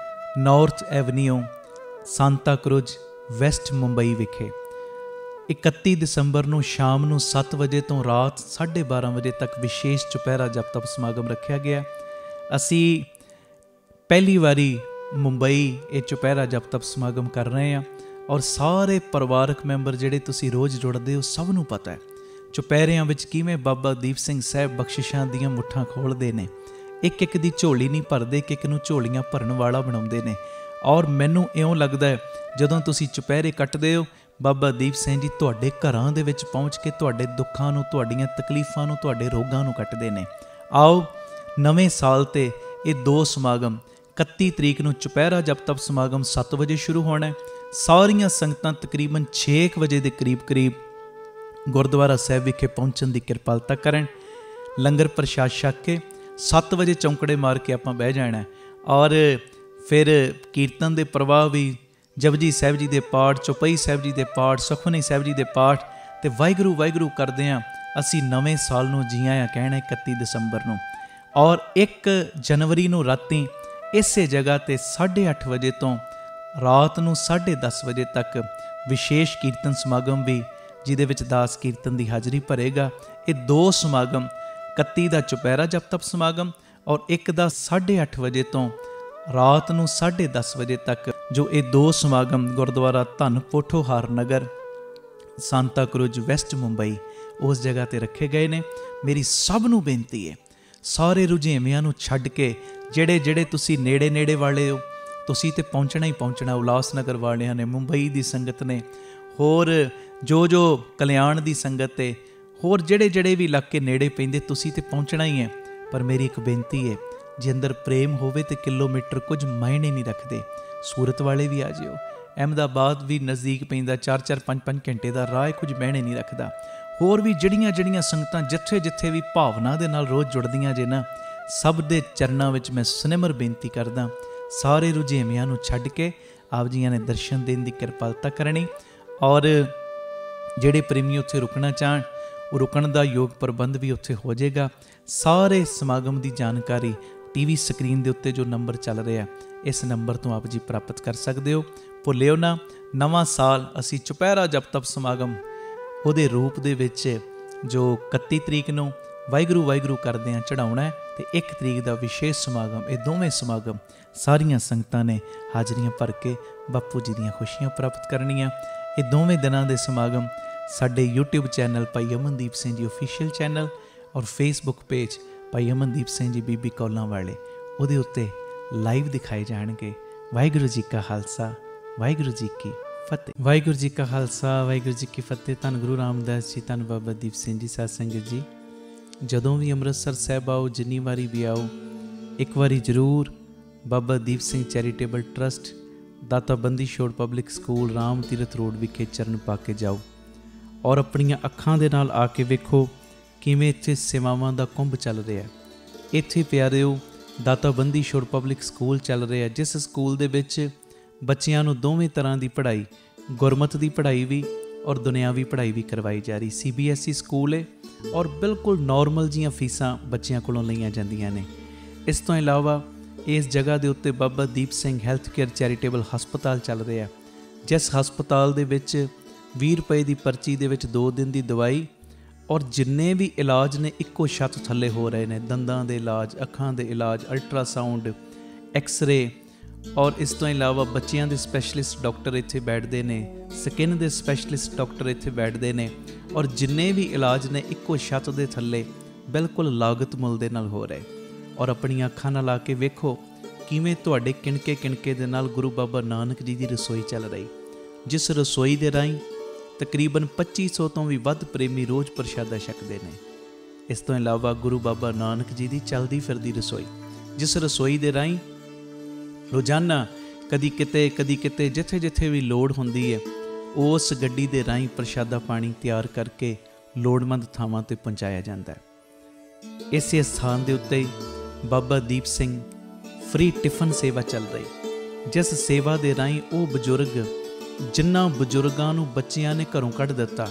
north avenue, Santa Cruz, west Mumbai ਵਿਖੇ। 31 ਦਸੰਬਰ ਨੂੰ ਸ਼ਾਮ ਨੂੰ 7 ਵਜੇ ਤੋਂ ਰਾਤ 12:30 ਵਜੇ ਤੱਕ ਵਿਸ਼ੇਸ਼ ਚੁਪਹਿਰਾ ਜਪ ਤਪ ਸਮਾਗਮ ਰੱਖਿਆ ਗਿਆ। ਅਸੀਂ ਪਹਿਲੀ ਵਾਰੀ ਮੁੰਬਈ ਇਹ ਚੁਪਹਿਰਾ ਜਪ ਤਪ ਸਮਾਗਮ ਕਰ ਰਹੇ ਹਾਂ ਔਰ ਸਾਰੇ ਪਰਿਵਾਰਕ ਮੈਂਬਰ ਜਿਹੜੇ ਤੁਸੀਂ ਰੋਜ਼ ਜੁੜਦੇ ਹੋ, ਸਭ ਨੂੰ ਪਤਾ ਹੈ ਚੁਪਹਿਰਿਆਂ ਵਿੱਚ ਕਿਵੇਂ ਬਾਬਾ ਦੀਪ ਸਿੰਘ ਸਾਹਿਬ ਬਖਸ਼ਿਸ਼ਾਂ ਦੀਆਂ ਮੁੱਠਾਂ ਖੋਲ੍ਹਦੇ ਨੇ। ਇੱਕ ਇੱਕ ਦੀ ਝੋਲੀ ਨਹੀਂ ਭਰਦੇ, ਇੱਕ ਨੂੰ ਝੋਲੀਆਂ ਭਰਨ ਵਾਲਾ ਬਣਾਉਂਦੇ ਨੇ। ਔਰ ਮੈਨੂੰ ਇਉਂ ਲੱਗਦਾ ਹੈ ਜਦੋਂ ਤੁਸੀਂ ਚੁਪਹਿਰੇ ਕੱਟਦੇ ਹੋ, ਬਾਬਾ ਦੀਪ ਸਿੰਘ ਜੀ ਤੁਹਾਡੇ ਘਰਾਂ ਦੇ ਵਿੱਚ ਪਹੁੰਚ ਕੇ ਤੁਹਾਡੇ ਦੁੱਖਾਂ ਨੂੰ, ਤੁਹਾਡੀਆਂ ਤਕਲੀਫਾਂ ਨੂੰ, ਤੁਹਾਡੇ ਰੋਗਾਂ ਨੂੰ ਕੱਟਦੇ ਨੇ। ਆਓ ਨਵੇਂ ਸਾਲ ਤੇ ਇਹ 2 ਸਮਾਗਮ, 31 ਤਰੀਕ ਨੂੰ ਚੁਪਹਿਰਾ ਜਪ ਤਪ ਸਮਾਗਮ 7 ਵਜੇ ਸ਼ੁਰੂ ਹੋਣਾ ਹੈ। ਸਾਰੀਆਂ ਸੰਗਤਾਂ ਤਕਰੀਬਨ 6 ਵਜੇ ਦੇ ਕਰੀਬ ਗੁਰਦੁਆਰਾ ਸਾਹਿਬ ਵਿਖੇ ਪਹੁੰਚਣ ਦੀ ਕਿਰਪਾਲਤਾ ਕਰਨ। ਲੰਗਰ ਪ੍ਰਸ਼ਾਦ ਛਕ ਕੇ 7 ਵਜੇ ਚੌਂਕੜੇ ਮਾਰ ਕੇ ਆਪਾਂ ਬਹਿ ਜਾਣਾ ਔਰ ਫਿਰ ਕੀਰਤਨ ਦੇ ਪ੍ਰਵਾਹ ਵੀ, ਜਪਜੀ ਸਾਹਿਬ ਜੀ ਦੇ ਪਾਠ, ਚੌਪਈ ਸਾਹਿਬ ਜੀ ਦੇ ਪਾਠ, ਸੁਖਮਨੀ ਸਾਹਿਬ ਜੀ ਦੇ ਪਾਠ ਤੇ ਵਾਹਿਗੁਰੂ ਵਾਹਿਗੁਰੂ ਕਰਦੇ ਹਾਂ। ਅਸੀਂ ਨਵੇਂ ਸਾਲ ਨੂੰ ਜੀ ਆਇਆਂ ਕਹਿਣਾ 31 ਦਸੰਬਰ ਨੂੰ। ਔਰ 1 ਜਨਵਰੀ ਨੂੰ ਰਾਤੀ ਇਸੇ ਜਗ੍ਹਾ ਤੇ 8:30 ਵਜੇ ਤੋਂ ਰਾਤ ਨੂੰ 10:30 ਵਜੇ ਤੱਕ ਵਿਸ਼ੇਸ਼ ਕੀਰਤਨ ਸਮਾਗਮ ਵੀ, ਜਿਹਦੇ ਵਿੱਚ ਦਾਸ ਕੀਰਤਨ ਦੀ ਹਾਜ਼ਰੀ ਭਰੇਗਾ। ਇਹ 2 ਸਮਾਗਮ, 31 ਦਾ ਚੁਪਹਿਰਾ ਜਪ ਤਪ ਸਮਾਗਮ ਔਰ 1 ਦਾ 8:30 ਵਜੇ ਤੋਂ ਰਾਤ ਨੂੰ 10:30 ਵਜੇ ਤੱਕ, ਜੋ ਇਹ 2 ਸਮਾਗਮ ਗੁਰਦੁਆਰਾ ਧੰਨ ਪੋਠੋਹਾਰ ਨਗਰ, ਸਾਂਤਾ ਕਰੂਜ਼, ਵੈਸਟ ਮੁੰਬਈ, ਉਸ ਜਗ੍ਹਾ ਤੇ ਰੱਖੇ ਗਏ ਨੇ। ਮੇਰੀ ਸਭ ਨੂੰ ਬੇਨਤੀ ਹੈ, ਸਾਰੇ ਰੁਝੇਵਿਆਂ ਨੂੰ ਛੱਡ ਕੇ ਜਿਹੜੇ ਤੁਸੀਂ ਨੇੜੇ ਵਾਲੇ ਹੋ, ਤੁਸੀਂ ਤੇ ਪਹੁੰਚਣਾ ਹੀ ਪਹੁੰਚਣਾ। ਉਲਾਸਨਗਰ ਵਾਲਿਆਂ ਨੇ, ਮੁੰਬਈ ਦੀ ਸੰਗਤ ਨੇ, ਹੋਰ ਜੋ ਕਲਿਆਣ ਦੀ ਸੰਗਤ ਹੈ, ਹੋਰ ਜਿਹੜੇ ਵੀ ਇਲਾਕੇ ਨੇੜੇ ਪੈਂਦੇ, ਤੁਸੀਂ ਤੇ ਪਹੁੰਚਣਾ ਹੀ ਹੈ। ਪਰ ਮੇਰੀ ਇੱਕ ਬੇਨਤੀ ਹੈ, ਜੇ ਅੰਦਰ ਪ੍ਰੇਮ ਹੋਵੇ ਤੇ ਕਿਲੋਮੀਟਰ ਕੁਝ ਮਾਇਨੇ ਨਹੀਂ ਰੱਖਦੇ। ਸੂਰਤ ਵਾਲੇ ਵੀ ਆ ਜਿਓ, ਅਹਿਮਦਾਬਾਦ ਵੀ ਨਜ਼ਦੀਕ ਪੈਂਦਾ, 4-4, 5-5 ਘੰਟੇ ਦਾ ਰਾਹ, ਕੁਝ ਮਾਇਨੇ ਨਹੀਂ ਰੱਖਦਾ। ਹੋਰ ਵੀ ਜਿਹੜੀਆਂ ਸੰਗਤਾਂ ਜਿੱਥੇ ਵੀ ਭਾਵਨਾ ਦੇ ਨਾਲ ਰੋਜ਼ ਜੁੜਦੀਆਂ ਜੇ ਨਾ, ਸਭ ਦੇ ਚਰਨਾਂ ਵਿੱਚ ਮੈਂ ਸੁਨਿਮਰ ਬੇਨਤੀ ਕਰਦਾ, ਸਾਰੇ ਰੁਝੇਵਿਆਂ ਨੂੰ ਛੱਡ ਕੇ ਆਪ ਜੀਆਂ ਨੇ ਦਰਸ਼ਨ ਦੇਣ ਦੀ ਕਿਰਪਾਲਤਾ ਕਰਨੀ। ਔਰ ਜਿਹੜੇ ਪ੍ਰੇਮੀ ਉੱਥੇ ਰੁਕਣਾ ਚਾਹਣ, ਉਹ ਰੁਕਣ ਦਾ ਯੋਗ ਪ੍ਰਬੰਧ ਵੀ ਉੱਥੇ ਹੋ ਜਾਏਗਾ। ਸਾਰੇ ਸਮਾਗਮ ਦੀ ਜਾਣਕਾਰੀ ਟੀਵੀ ਸਕਰੀਨ ਦੇ ਉੱਤੇ ਜੋ ਨੰਬਰ ਚੱਲ ਰਿਹਾ, ਇਸ ਨੰਬਰ ਤੋਂ ਆਪ ਜੀ ਪ੍ਰਾਪਤ ਕਰ ਸਕਦੇ ਹੋ। ਭੁੱਲਿਓ ਨਾ, ਨਵਾਂ ਸਾਲ ਅਸੀਂ ਚੁਪਹਿਰਾ ਜਪ ਤਪ ਸਮਾਗਮ ਉਹਦੇ ਰੂਪ ਦੇ ਵਿੱਚ ਜੋ 31 ਤਰੀਕ ਨੂੰ ਵਾਹਿਗੁਰੂ ਕਰਦੇ ਹਾਂ ਚੜਾਉਣਾ ਹੈ, ਤੇ 1 ਤਰੀਕ ਦਾ ਵਿਸ਼ੇਸ਼ ਸਮਾਗਮ। ਇਹ ਦੋਵੇਂ ਸਮਾਗਮ ਸਾਰੀਆਂ ਸੰਗਤਾਂ ਨੇ ਹਾਜ਼ਰੀਆਂ ਭਰ ਕੇ ਬਾਪੂ ਜੀ ਦੀਆਂ ਖੁਸ਼ੀਆਂ ਪ੍ਰਾਪਤ ਕਰਨੀਆਂ। ਇਹ ਦੋਵੇਂ ਦਿਨਾਂ ਦੇ ਸਮਾਗਮ ਸਾਡੇ YouTube ਚੈਨਲ ਭਾਈ ਅਮਨਦੀਪ ਸਿੰਘ ਜੀ ਆਫੀਸ਼ੀਅਲ ਚੈਨਲ ਔਰ Facebook ਪੇਜ ਭਾਈ ਅਮਨਦੀਪ ਸਿੰਘ ਜੀ ਬੀਬੀ ਕੌਲਾਂ ਵਾਲੇ, ਉਹਦੇ ਉੱਤੇ ਲਾਈਵ ਦਿਖਾਏ ਜਾਣਗੇ। ਵਾਹਿਗੁਰੂ ਜੀ ਕਾ ਖਾਲਸਾ, ਵਾਹਿਗੁਰੂ ਜੀ ਕੀ ਫਤਿਹ। ਵਾਹਿਗੁਰੂ ਜੀ ਕਾ ਖਾਲਸਾ, ਵਾਹਿਗੁਰੂ ਜੀ ਕੀ ਫਤਿਹ। ਧੰਨ ਗੁਰੂ ਰਾਮਦਾਸ ਜੀ, ਧੰਨ ਬਾਬਾ ਦੀਪ ਸਿੰਘ ਜੀ। ਸਾਧ ਸੰਗਤ ਜੀ, ਜਦੋਂ ਵੀ ਅੰਮ੍ਰਿਤਸਰ ਸਾਹਿਬ ਆਓ, ਜਿੰਨੀ ਵਾਰੀ ਵੀ ਆਓ, ਇੱਕ ਵਾਰੀ ਜ਼ਰੂਰ ਬਾਬਾ ਦੀਪ ਸਿੰਘ ਚੈਰੀਟੇਬਲ ਟਰਸਟ, ਦਾਤਾ Bandi Chhor public school, Ram Tirath road ਵਿਖੇ ਚਰਨ ਪਾ ਕੇ ਜਾਓ ਔਰ ਆਪਣੀਆਂ ਅੱਖਾਂ ਦੇ ਨਾਲ ਆ ਕੇ ਵੇਖੋ ਕਿਵੇਂ ਇੱਥੇ ਸੇਵਾਵਾਂ ਦਾ ਕੁੰਭ ਚੱਲ ਰਿਹਾ। ਇੱਥੇ ਪਿਆਰਿਓ ਦਾਤਾ ਬੰਦੀ ਛੋੜ ਪਬਲਿਕ ਸਕੂਲ ਚੱਲ ਰਿਹਾ, ਜਿਸ ਸਕੂਲ ਦੇ ਵਿੱਚ ਬੱਚਿਆਂ ਨੂੰ ਦੋਵੇਂ ਤਰ੍ਹਾਂ ਦੀ ਪੜ੍ਹਾਈ, ਗੁਰਮਤ ਦੀ ਪੜ੍ਹਾਈ ਵੀ ਔਰ ਦੁਨਿਆਵੀ ਪੜ੍ਹਾਈ ਵੀ ਕਰਵਾਈ ਜਾ ਰਹੀ। CBSE ਸਕੂਲ ਹੈ ਔਰ ਬਿਲਕੁਲ ਨੋਰਮਲ ਜੀਆਂ ਫੀਸਾਂ ਬੱਚਿਆਂ ਕੋਲੋਂ ਲਈਆਂ ਜਾਂਦੀਆਂ ਨੇ। ਇਸ ਤੋਂ ਇਲਾਵਾ ਇਸ ਜਗ੍ਹਾ ਦੇ ਉੱਤੇ Baba Deep Singh health care charitable ਹਸਪਤਾਲ ਚੱਲ ਰਿਹਾ, ਜਿਸ ਹਸਪਤਾਲ ਦੇ ਵਿੱਚ 20 ਰੁਪਏ ਦੀ ਪਰਚੀ ਦੇ ਵਿੱਚ 2 ਦਿਨ ਦੀ ਦਵਾਈ ਔਰ ਜਿੰਨੇ ਵੀ ਇਲਾਜ ਨੇ ਇੱਕੋ ਛੱਤ ਥੱਲੇ ਹੋ ਰਹੇ ਨੇ। ਦੰਦਾਂ ਦੇ ਇਲਾਜ, ਅੱਖਾਂ ਦੇ ਇਲਾਜ, ਅਲਟਰਾਸਾਊਂਡ, ਐਕਸ-ਰੇ ਔਰ ਇਸ ਤੋਂ ਇਲਾਵਾ ਬੱਚਿਆਂ ਦੇ ਸਪੈਸ਼ਲਿਸਟ ਡਾਕਟਰ ਇੱਥੇ ਬੈਠਦੇ ਨੇ, ਸਕਿਨ ਦੇ ਸਪੈਸ਼ਲਿਸਟ ਡਾਕਟਰ ਇੱਥੇ ਬੈਠਦੇ ਨੇ ਔਰ ਜਿੰਨੇ ਵੀ ਇਲਾਜ ਨੇ ਇੱਕੋ ਛੱਤ ਦੇ ਥੱਲੇ ਬਿਲਕੁਲ ਲਾਗਤ ਮੁੱਲ ਦੇ ਨਾਲ ਹੋ ਰਹੇ। ਔਰ ਆਪਣੀਆਂ ਅੱਖਾਂ ਨਾਲ ਲਾ ਕੇ ਵੇਖੋ ਕਿਵੇਂ ਤੁਹਾਡੇ ਕਿਣਕੇ ਦੇ ਨਾਲ ਗੁਰੂ ਬਾਬਾ ਨਾਨਕ ਜੀ ਦੀ ਰਸੋਈ ਚੱਲ ਰਹੀ, ਜਿਸ ਰਸੋਈ ਦੇ ਰਾਹੀਂ ਤਕਰੀਬਨ 2500 ਤੋਂ ਵੀ ਵੱਧ ਪ੍ਰੇਮੀ ਰੋਜ਼ ਪ੍ਰਸ਼ਾਦਾ ਛਕਦੇ ਨੇ। ਇਸ ਤੋਂ ਇਲਾਵਾ ਗੁਰੂ ਬਾਬਾ ਨਾਨਕ ਜੀ ਦੀ ਚੱਲਦੀ ਫਿਰਦੀ ਰਸੋਈ, ਜਿਸ ਰਸੋਈ ਦੇ ਰਾਹੀਂ ਰੋਜ਼ਾਨਾ ਕਦੀ ਕਿਤੇ ਜਿੱਥੇ ਵੀ ਲੋੜ ਹੁੰਦੀ ਹੈ, ਉਸ ਗੱਡੀ ਦੇ ਰਾਹੀਂ ਪ੍ਰਸ਼ਾਦਾ ਪਾਣੀ ਤਿਆਰ ਕਰਕੇ ਲੋੜਵੰਦ ਥਾਵਾਂ 'ਤੇ ਪਹੁੰਚਾਇਆ ਜਾਂਦਾ ਹੈ। ਇਸੇ ਸਥਾਨ ਦੇ ਉੱਤੇ ਬਾਬਾ ਦੀਪ ਸਿੰਘ ਫ੍ਰੀ ਟਿਫਨ ਸੇਵਾ ਚੱਲ ਰਹੀ, ਜਿਸ ਸੇਵਾ ਦੇ ਰਾਹੀਂ ਉਹ ਬਜ਼ੁਰਗ, ਜਿਨ੍ਹਾਂ ਬਜ਼ੁਰਗਾਂ ਨੂੰ ਬੱਚਿਆਂ ਨੇ ਘਰੋਂ ਕੱਢ ਦਿੱਤਾ,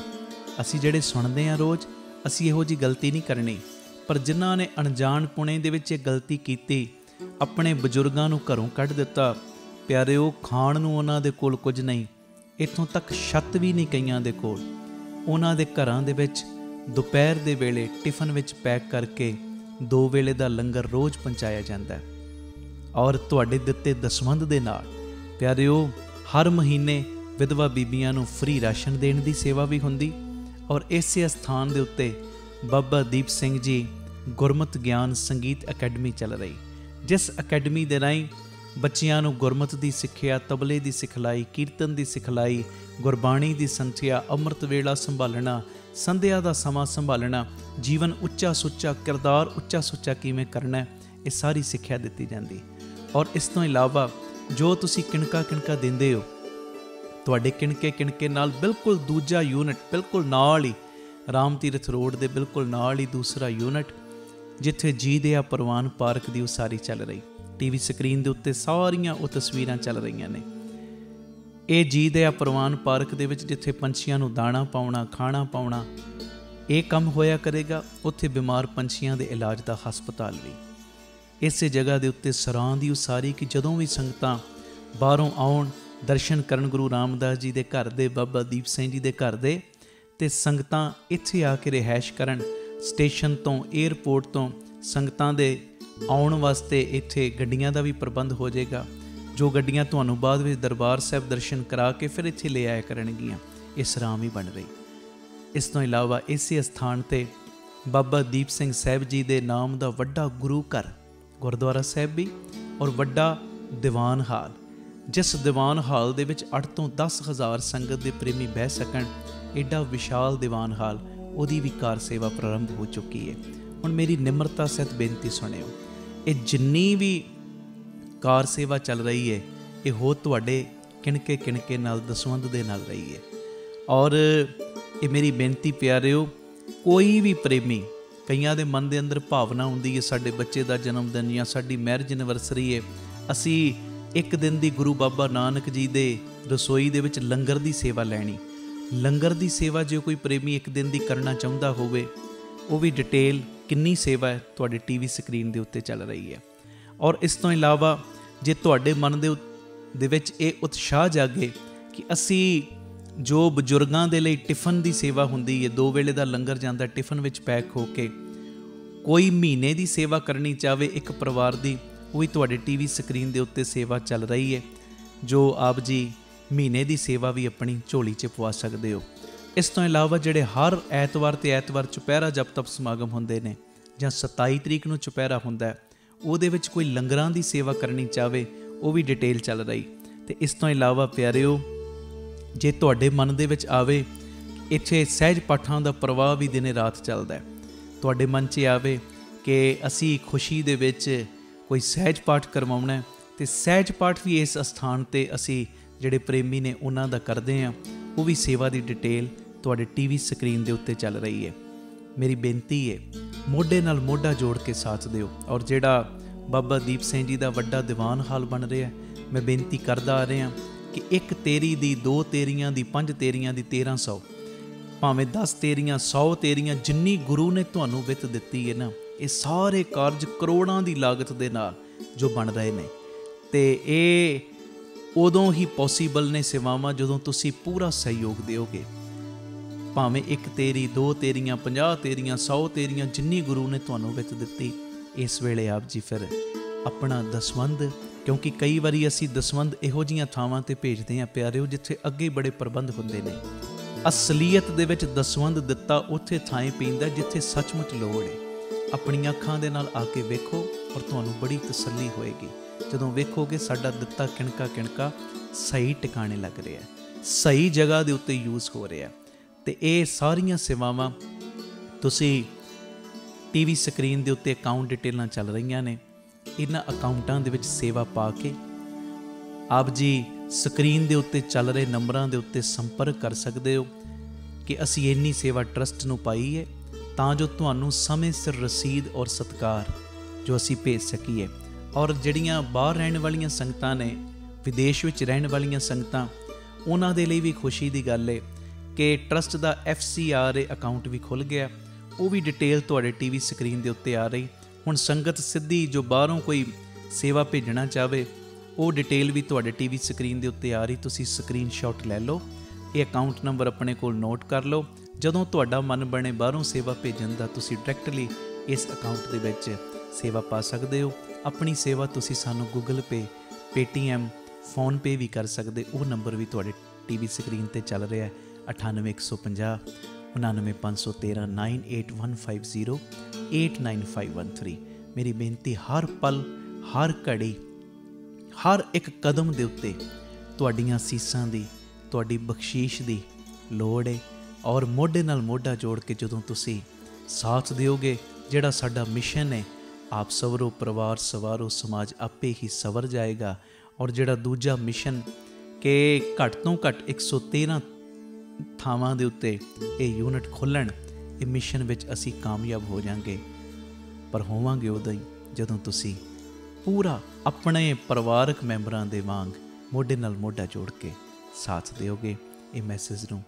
ਅਸੀਂ ਜਿਹੜੇ ਸੁਣਦੇ ਹਾਂ ਰੋਜ਼, ਅਸੀਂ ਇਹੋ ਜਿਹੀ ਗਲਤੀ ਨਹੀਂ ਕਰਨੀ, ਪਰ ਜਿਨ੍ਹਾਂ ਨੇ ਅਣਜਾਣ ਪੁਣੇ ਦੇ ਵਿੱਚ ਇਹ ਗਲਤੀ ਕੀਤੀ, ਆਪਣੇ ਬਜ਼ੁਰਗਾਂ ਨੂੰ ਘਰੋਂ ਕੱਢ ਦਿੱਤਾ, ਪਿਆਰਿਓ, ਖਾਣ ਨੂੰ ਉਹਨਾਂ ਦੇ ਕੋਲ ਕੁਝ ਨਹੀਂ, ਇੱਥੋਂ ਤੱਕ ਛੱਤ ਵੀ ਨਹੀਂ ਕਈਆਂ ਦੇ ਕੋਲ। ਉਹਨਾਂ ਦੇ ਘਰਾਂ ਦੇ ਵਿੱਚ ਦੁਪਹਿਰ ਦੇ ਵੇਲੇ ਟਿਫਨ ਵਿੱਚ ਪੈਕ ਕਰਕੇ 2 ਵੇਲੇ ਦਾ ਲੰਗਰ ਰੋਜ਼ ਪਹੁੰਚਾਇਆ ਜਾਂਦਾ ਹੈ। ਔਰ ਤੁਹਾਡੇ ਦਿੱਤੇ ਦਸਵੰਧ ਦੇ ਨਾਲ ਪਿਆਰਿਓ, ਹਰ ਮਹੀਨੇ ਵਿਧਵਾ ਬੀਬੀਆਂ ਨੂੰ ਫ੍ਰੀ ਰਾਸ਼ਨ ਦੇਣ ਦੀ ਸੇਵਾ ਵੀ ਹੁੰਦੀ। ਔਰ ਇਸੇ ਸਥਾਨ ਦੇ ਉੱਤੇ ਬਾਬਾ ਦੀਪ ਸਿੰਘ ਜੀ ਗੁਰਮਤਿ ਗਿਆਨ ਸੰਗੀਤ ਅਕੈਡਮੀ ਚੱਲ ਰਹੀ, ਜਿਸ ਅਕੈਡਮੀ ਦੇ ਰਾਹੀਂ ਬੱਚਿਆਂ ਨੂੰ ਗੁਰਮਤਿ ਦੀ ਸਿੱਖਿਆ, ਤਬਲੇ ਦੀ ਸਿਖਲਾਈ, ਕੀਰਤਨ ਦੀ ਸਿਖਲਾਈ, ਗੁਰਬਾਣੀ ਦੀ ਸੰਥਿਆ, ਅੰਮ੍ਰਿਤ ਵੇਲਾ ਸੰਭਾਲਣਾ, ਸੰਧਿਆ ਦਾ ਸਮਾਂ ਸੰਭਾਲਣਾ, ਜੀਵਨ ਉੱਚਾ ਸੁੱਚਾ, ਕਿਰਦਾਰ ਉੱਚਾ ਸੁੱਚਾ ਕਿਵੇਂ ਕਰਨਾ, ਇਹ ਸਾਰੀ ਸਿੱਖਿਆ ਦਿੱਤੀ ਜਾਂਦੀ। ਔਰ ਇਸ ਤੋਂ ਇਲਾਵਾ ਜੋ ਤੁਸੀਂ ਕਿਣਕਾ ਦਿੰਦੇ ਹੋ, ਤੁਹਾਡੇ ਕਿਣਕੇ ਨਾਲ ਬਿਲਕੁਲ ਦੂਜਾ ਯੂਨਿਟ, ਬਿਲਕੁਲ ਨਾਲ ਹੀ ਰਾਮ ਤੀਰਥ ਰੋਡ ਦੇ ਬਿਲਕੁਲ ਨਾਲ ਹੀ ਦੂਸਰਾ ਯੂਨਿਟ, ਜਿੱਥੇ ਜੀ ਦਇਆ ਪ੍ਰਵਾਨ ਪਾਰਕ ਦੀ ਉਸਾਰੀ ਚੱਲ ਰਹੀ। ਟੀਵੀ ਸਕਰੀਨ ਦੇ ਉੱਤੇ ਸਾਰੀਆਂ ਉਹ ਤਸਵੀਰਾਂ ਚੱਲ ਰਹੀਆਂ ਨੇ। ਇਹ ਜੀ ਦਇਆ ਪ੍ਰਵਾਨ ਪਾਰਕ ਦੇ ਵਿੱਚ ਜਿੱਥੇ ਪੰਛੀਆਂ ਨੂੰ ਦਾਣਾ ਪਾਉਣਾ, ਖਾਣਾ ਪਾਉਣਾ, ਇਹ ਕੰਮ ਹੋਇਆ ਕਰੇਗਾ। ਉੱਥੇ ਬਿਮਾਰ ਪੰਛੀਆਂ ਦੇ ਇਲਾਜ ਦਾ ਹਸਪਤਾਲ ਵੀ। ਇਸੇ ਜਗ੍ਹਾ ਦੇ ਉੱਤੇ ਸਰਾਂ ਦੀ ਉਸਾਰੀ ਕਿ ਜਦੋਂ ਵੀ ਸੰਗਤਾਂ ਬਾਹਰੋਂ ਆਉਣ, ਦਰਸ਼ਨ ਕਰਨ ਗੁਰੂ ਰਾਮਦਾਸ ਜੀ ਦੇ ਘਰ ਦੇ, ਬਾਬਾ ਦੀਪ ਸਿੰਘ ਜੀ ਦੇ ਘਰ ਦੇ, ਅਤੇ ਸੰਗਤਾਂ ਇੱਥੇ ਆ ਕੇ ਰਿਹਾਇਸ਼ ਕਰਨ। ਸਟੇਸ਼ਨ ਤੋਂ, ਏਅਰਪੋਰਟ ਤੋਂ ਸੰਗਤਾਂ ਦੇ ਆਉਣ ਵਾਸਤੇ ਇੱਥੇ ਗੱਡੀਆਂ ਦਾ ਵੀ ਪ੍ਰਬੰਧ ਹੋ ਜਾਏਗਾ, ਜੋ ਗੱਡੀਆਂ ਤੁਹਾਨੂੰ ਬਾਅਦ ਵਿੱਚ ਦਰਬਾਰ ਸਾਹਿਬ ਦਰਸ਼ਨ ਕਰਾ ਕੇ ਫਿਰ ਇੱਥੇ ਲੈ ਆਇਆ ਕਰਨਗੀਆਂ। ਇਹ ਸਰਾਂ ਵੀ ਬਣ ਰਹੀ। ਇਸ ਤੋਂ ਇਲਾਵਾ ਇਸੇ ਸਥਾਨ 'ਤੇ ਬਾਬਾ ਦੀਪ ਸਿੰਘ ਸਾਹਿਬ ਜੀ ਦੇ ਨਾਮ ਦਾ ਵੱਡਾ ਗੁਰੂ ਘਰ, ਗੁਰਦੁਆਰਾ ਸਾਹਿਬ ਵੀ, ਔਰ ਵੱਡਾ ਦੀਵਾਨ ਹਾਲ, ਜਿਸ ਦੀਵਾਨ ਹਾਲ ਦੇ ਵਿੱਚ 8 ਤੋਂ 10,000 ਸੰਗਤ ਦੇ ਪ੍ਰੇਮੀ ਬਹਿ ਸਕਣ, ਐਡਾ ਵਿਸ਼ਾਲ ਦੀਵਾਨ ਹਾਲ, ਉਹਦੀ ਵੀ ਕਾਰ ਸੇਵਾ ਪ੍ਰਾਰੰਭ ਹੋ ਚੁੱਕੀ ਹੈ। ਹੁਣ ਮੇਰੀ ਨਿਮਰਤਾ ਸਹਿਤ ਬੇਨਤੀ ਸੁਣਿਓ, ਇਹ ਜਿੰਨੀ ਵੀ ਕਾਰ ਸੇਵਾ ਚੱਲ ਰਹੀ ਹੈ, ਇਹ ਹੋ ਤੁਹਾਡੇ ਕਿਣਕੇ ਨਾਲ, ਦਸਵੰਧ ਦੇ ਨਾਲ ਰਹੀ ਹੈ। ਔਰ ਇਹ ਮੇਰੀ ਬੇਨਤੀ ਪਿਆਰਿਓ, ਕੋਈ ਵੀ ਪ੍ਰੇਮੀ, ਕਈਆਂ ਦੇ ਮਨ ਦੇ ਅੰਦਰ ਭਾਵਨਾ ਹੁੰਦੀ ਹੈ, ਸਾਡੇ ਬੱਚੇ ਦਾ ਜਨਮ ਦਿਨ ਜਾਂ ਸਾਡੀ ਮੈਰਿਜ ਐਨਵਰਸਰੀ ਹੈ, ਅਸੀਂ ਇੱਕ ਦਿਨ ਦੀ ਗੁਰੂ ਬਾਬਾ ਨਾਨਕ ਜੀ ਦੇ ਰਸੋਈ ਦੇ ਵਿੱਚ ਲੰਗਰ ਦੀ ਸੇਵਾ ਲੈਣੀ। ਲੰਗਰ ਦੀ ਸੇਵਾ ਜੇ ਕੋਈ ਪ੍ਰੇਮੀ ਇੱਕ ਦਿਨ ਦੀ ਕਰਨਾ ਚਾਹੁੰਦਾ ਹੋਵੇ, ਉਹ ਵੀ ਡਿਟੇਲ ਕਿੰਨੀ ਸੇਵਾ ਹੈ ਤੁਹਾਡੇ ਟੀਵੀ ਸਕਰੀਨ ਦੇ ਉੱਤੇ ਚੱਲ ਰਹੀ ਹੈ। ਔਰ ਇਸ ਤੋਂ ਇਲਾਵਾ ਜੇ ਤੁਹਾਡੇ ਮਨ ਦੇ ਵਿੱਚ ਇਹ ਉਤਸ਼ਾਹ ਜਾਗੇ ਕਿ ਅਸੀਂ ਜੋ ਬਜ਼ੁਰਗਾਂ ਦੇ ਲਈ ਟਿਫਨ ਦੀ ਸੇਵਾ ਹੁੰਦੀ ਹੈ, 2 ਵੇਲੇ ਦਾ ਲੰਗਰ ਜਾਂਦਾ ਟਿਫਨ ਵਿੱਚ ਪੈਕ ਹੋ ਕੇ, ਕੋਈ ਮਹੀਨੇ ਦੀ ਸੇਵਾ ਕਰਨੀ ਚਾਹਵੇ ਇੱਕ ਪਰਿਵਾਰ ਦੀ, ਉਹ ਵੀ ਤੁਹਾਡੇ ਟੀਵੀ ਸਕਰੀਨ ਦੇ ਉੱਤੇ ਸੇਵਾ ਚੱਲ ਰਹੀ ਹੈ, ਜੋ ਆਪ ਜੀ ਮਹੀਨੇ ਦੀ ਸੇਵਾ ਵੀ ਆਪਣੀ ਝੋਲੀ 'ਚ ਪਵਾ ਸਕਦੇ ਹੋ। ਇਸ ਤੋਂ ਇਲਾਵਾ ਜਿਹੜੇ ਹਰ ਐਤਵਾਰ ਚੁਪਹਿਰਾ ਜਪ ਤਪ ਸਮਾਗਮ ਹੁੰਦੇ ਨੇ, ਜਾਂ 27 ਤਰੀਕ ਨੂੰ ਚੁਪਹਿਰਾ ਹੁੰਦਾ, ਉਹਦੇ ਵਿੱਚ ਕੋਈ ਲੰਗਰਾਂ ਦੀ ਸੇਵਾ ਕਰਨੀ ਚਾਹਵੇ, ਉਹ ਵੀ ਡਿਟੇਲ ਚੱਲ ਰਹੀ। ਅਤੇ ਇਸ ਤੋਂ ਇਲਾਵਾ ਪਿਆਰਿਓ, ਜੇ ਤੁਹਾਡੇ ਮਨ ਦੇ ਵਿੱਚ ਆਵੇ, ਇੱਥੇ ਸਹਿਜ ਪਾਠਾਂ ਦਾ ਪ੍ਰਵਾਹ ਵੀ ਦਿਨੇ ਰਾਤ ਚੱਲਦਾ, ਤੁਹਾਡੇ ਮਨ 'ਚ ਆਵੇ ਕਿ ਅਸੀਂ ਖੁਸ਼ੀ ਦੇ ਵਿੱਚ ਕੋਈ ਸਹਿਜ ਪਾਠ ਕਰਵਾਉਣਾ, ਅਤੇ ਸਹਿਜ ਪਾਠ ਵੀ ਇਸ ਅਸਥਾਨ 'ਤੇ ਅਸੀਂ ਜਿਹੜੇ ਪ੍ਰੇਮੀ ਨੇ ਉਹਨਾਂ ਦਾ ਕਰਦੇ ਹਾਂ, ਉਹ ਵੀ ਸੇਵਾ ਦੀ ਡਿਟੇਲ ਤੁਹਾਡੇ ਟੀਵੀ ਸਕਰੀਨ ਦੇ ਉੱਤੇ ਚੱਲ ਰਹੀ ਹੈ। ਮੇਰੀ ਬੇਨਤੀ ਹੈ, ਮੋਢੇ ਨਾਲ ਮੋਢਾ ਜੋੜ ਕੇ ਸਾਥ ਦਿਓ। ਔਰ ਜਿਹੜਾ ਬਾਬਾ ਦੀਪ ਸਿੰਘ ਜੀ ਦਾ ਵੱਡਾ ਦੀਵਾਨ ਹਾਲ ਬਣ ਰਿਹਾ, ਮੈਂ ਬੇਨਤੀ ਕਰਦਾ ਆ ਰਿਹਾ ਕਿ 1 ਤੇਰੀ ਦੀ, 2 ਤੇਰੀਆਂ ਦੀ, 5 ਤੇਰੀਆਂ ਦੀ, 1300, ਭਾਵੇਂ 10 ਤੇਰੀਆਂ, 100 ਤੇਰੀਆਂ, ਜਿੰਨੀ ਗੁਰੂ ਨੇ ਤੁਹਾਨੂੰ ਵਿੱਤ ਦਿੱਤੀ ਹੈ ਨਾ, ਇਹ ਸਾਰੇ ਕਾਰਜ ਕਰੋੜਾਂ ਦੀ ਲਾਗਤ ਦੇ ਨਾਲ ਜੋ ਬਣ ਰਹੇ ਨੇ, ਅਤੇ ਇਹ ਉਦੋਂ ਹੀ ਪੋਸੀਬਲ ਨੇ ਸੇਵਾਵਾਂ ਜਦੋਂ ਤੁਸੀਂ ਪੂਰਾ ਸਹਿਯੋਗ ਦਿਓਗੇ। ਭਾਵੇਂ 1 ਤੇਰੀ, 2 ਤੇਰੀਆਂ, 50 ਤੇਰੀਆਂ, 100 ਤੇਰੀਆਂ, ਜਿੰਨੀ ਗੁਰੂ ਨੇ ਤੁਹਾਨੂੰ ਵਿੱਤ ਦਿੱਤੀ, ਇਸ ਵੇਲੇ ਆਪ ਜੀ ਫਿਰ ਆਪਣਾ ਦਸਵੰਧ, ਕਿਉਂਕਿ ਕਈ ਵਾਰੀ ਅਸੀਂ ਦਸਵੰਧ ਇਹੋ ਜਿਹੀਆਂ ਥਾਵਾਂ 'ਤੇ ਭੇਜਦੇ ਹਾਂ ਪਿਆਰਿਓ, ਜਿੱਥੇ ਅੱਗੇ ਬੜੇ ਪ੍ਰਬੰਧ ਹੁੰਦੇ ਨੇ। ਅਸਲੀਅਤ ਦੇ ਵਿੱਚ ਦਸਵੰਧ ਦਿੱਤਾ ਉੱਥੇ ਥਾਂ ਪੈਂਦਾ ਜਿੱਥੇ ਸੱਚਮੁੱਚ ਲੋੜ ਹੈ। ਆਪਣੀਆਂ ਅੱਖਾਂ ਦੇ ਨਾਲ ਆ ਕੇ ਵੇਖੋ, ਔਰ ਤੁਹਾਨੂੰ ਬੜੀ ਤਸੱਲੀ ਹੋਏਗੀ ਜਦੋਂ ਵੇਖੋਗੇ ਸਾਡਾ ਦਿੱਤਾ ਕਿਣਕਾ ਸਹੀ ਟਿਕਾਣੇ ਲੱਗ ਰਿਹਾ, ਸਹੀ ਜਗ੍ਹਾ ਦੇ ਉੱਤੇ ਯੂਜ਼ ਹੋ ਰਿਹਾ। ਅਤੇ ਇਹ ਸਾਰੀਆਂ ਸੇਵਾਵਾਂ ਤੁਸੀਂ ਟੀਵੀ ਸਕਰੀਨ ਦੇ ਉੱਤੇ ਅਕਾਊਂਟ ਡਿਟੇਲਾਂ ਚੱਲ ਰਹੀਆਂ ਨੇ, ਇਹਨਾਂ ਅਕਾਊਂਟਾਂ ਦੇ ਵਿੱਚ ਸੇਵਾ ਪਾ ਕੇ ਆਪ ਜੀ ਸਕਰੀਨ ਦੇ ਉੱਤੇ ਚੱਲ ਰਹੇ ਨੰਬਰਾਂ ਦੇ ਉੱਤੇ ਸੰਪਰਕ ਕਰ ਸਕਦੇ ਹੋ ਕਿ ਅਸੀਂ ਇੰਨੀ ਸੇਵਾ ਟਰਸਟ ਨੂੰ ਪਾਈ ਹੈ ਤਾਂ ਜੋ ਤੁਹਾਨੂੰ ਸਮੇਂ ਸਿਰ ਰਸੀਦ ਔਰ ਸਤਿਕਾਰ ਜੋ ਅਸੀਂ ਭੇਜ ਸਕੀਏ। ਔਰ ਜਿਹੜੀਆਂ ਬਾਹਰ ਰਹਿਣ ਵਾਲੀਆਂ ਸੰਗਤਾਂ ਨੇ, ਵਿਦੇਸ਼ ਵਿੱਚ ਰਹਿਣ ਵਾਲੀਆਂ ਸੰਗਤਾਂ, ਉਹਨਾਂ ਦੇ ਲਈ ਵੀ ਖੁਸ਼ੀ ਦੀ ਗੱਲ ਹੈ ਕਿ ਟਰਸਟ ਦਾ FCRA ਅਕਾਊਂਟ ਵੀ ਖੁੱਲ੍ਹ ਗਿਆ। ਉਹ ਵੀ ਡਿਟੇਲ ਤੁਹਾਡੇ TV ਸਕਰੀਨ ਦੇ ਉੱਤੇ ਆ ਰਹੀ। ਹੁਣ ਸੰਗਤ ਸਿੱਧੀ ਜੋ ਬਾਹਰੋਂ ਕੋਈ ਸੇਵਾ ਭੇਜਣਾ ਚਾਹਵੇ ਉਹ ਡਿਟੇਲ ਵੀ ਤੁਹਾਡੇ TV ਸਕਰੀਨ ਦੇ ਉੱਤੇ ਆ ਰਹੀ। ਤੁਸੀਂ ਸਕਰੀਨਸ਼ਾਟ ਲੈ ਲਓ, ਇਹ ਅਕਾਊਂਟ ਨੰਬਰ ਆਪਣੇ ਕੋਲ ਨੋਟ ਕਰ ਲਓ। ਜਦੋਂ ਤੁਹਾਡਾ ਮਨ ਬਣੇ ਬਾਹਰੋਂ ਸੇਵਾ ਭੇਜਣ ਦਾ, ਤੁਸੀਂ ਡਾਇਰੈਕਟਲੀ ਇਸ ਅਕਾਊਂਟ ਦੇ ਵਿੱਚ ਸੇਵਾ ਪਾ ਸਕਦੇ ਹੋ। ਆਪਣੀ ਸੇਵਾ ਤੁਸੀਂ ਸਾਨੂੰ Google Pay, Paytm, PhonePe ਵੀ ਕਰ ਸਕਦੇ। ਉਹ ਨੰਬਰ ਵੀ ਤੁਹਾਡੇ TV ਸਕਰੀਨ 'ਤੇ ਚੱਲ ਰਿਹਾ ਹੈ 98150 99513 98150 89513। ਮੇਰੀ ਬੇਨਤੀ, ਹਰ ਪਲ, ਹਰ ਘੜੀ, ਹਰ ਇੱਕ ਕਦਮ ਦੇ ਉੱਤੇ ਤੁਹਾਡੀਆਂ ਅਸੀਸਾਂ ਦੀ, ਤੁਹਾਡੀ ਬਖਸ਼ੀਸ਼ ਦੀ ਲੋੜ ਹੈ। ਔਰ ਮੋਢੇ ਨਾਲ ਮੋਢਾ ਜੋੜ ਕੇ ਜਦੋਂ ਤੁਸੀਂ ਸਾਥ ਦਿਓਗੇ, ਜਿਹੜਾ ਸਾਡਾ ਮਿਸ਼ਨ ਹੈ, ਆਪ ਸਵਰੋ ਪਰਿਵਾਰ ਸਵਾਰੋ ਸਮਾਜ ਆਪੇ ਹੀ ਸਵਰ ਜਾਏਗਾ। ਔਰ ਜਿਹੜਾ ਦੂਜਾ ਮਿਸ਼ਨ ਕਿ ਘੱਟ ਤੋਂ ਘੱਟ 113 ਥਾਵਾਂ ਦੇ ਉੱਤੇ ਇਹ ਯੂਨਿਟ ਖੋਲ੍ਹਣ, ਇਹ ਮਿਸ਼ਨ ਵਿੱਚ ਅਸੀਂ ਕਾਮਯਾਬ ਹੋ ਜਾਵਾਂਗੇ। ਪਰ ਹੋਵਾਂਗੇ ਉਦੋਂ ਹੀ ਜਦੋਂ ਤੁਸੀਂ ਪੂਰਾ ਆਪਣੇ ਪਰਿਵਾਰਕ ਮੈਂਬਰਾਂ ਦੇ ਵਾਂਗ ਮੋਢੇ ਨਾਲ ਮੋਢਾ ਜੋੜ ਕੇ ਸਾਥ ਦਿਓਗੇ। ਇਹ ਮੈਸੇਜ ਨੂੰ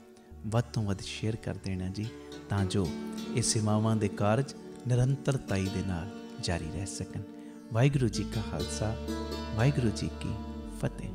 ਵੱਧ ਤੋਂ ਵੱਧ ਸ਼ੇਅਰ ਕਰ ਦੇਣਾ ਜੀ, ਤਾਂ ਜੋ ਇਹ ਸੇਵਾਵਾਂ ਦੇ ਕਾਰਜ ਨਿਰੰਤਰਤਾਈ ਦੇ ਨਾਲ ਜਾਰੀ ਰਹਿ ਸਕਣ। ਵਾਹਿਗੁਰੂ ਜੀ ਕਾ ਖਾਲਸਾ, ਵਾਹਿਗੁਰੂ ਜੀ ਕੀ ਫਤਿਹ।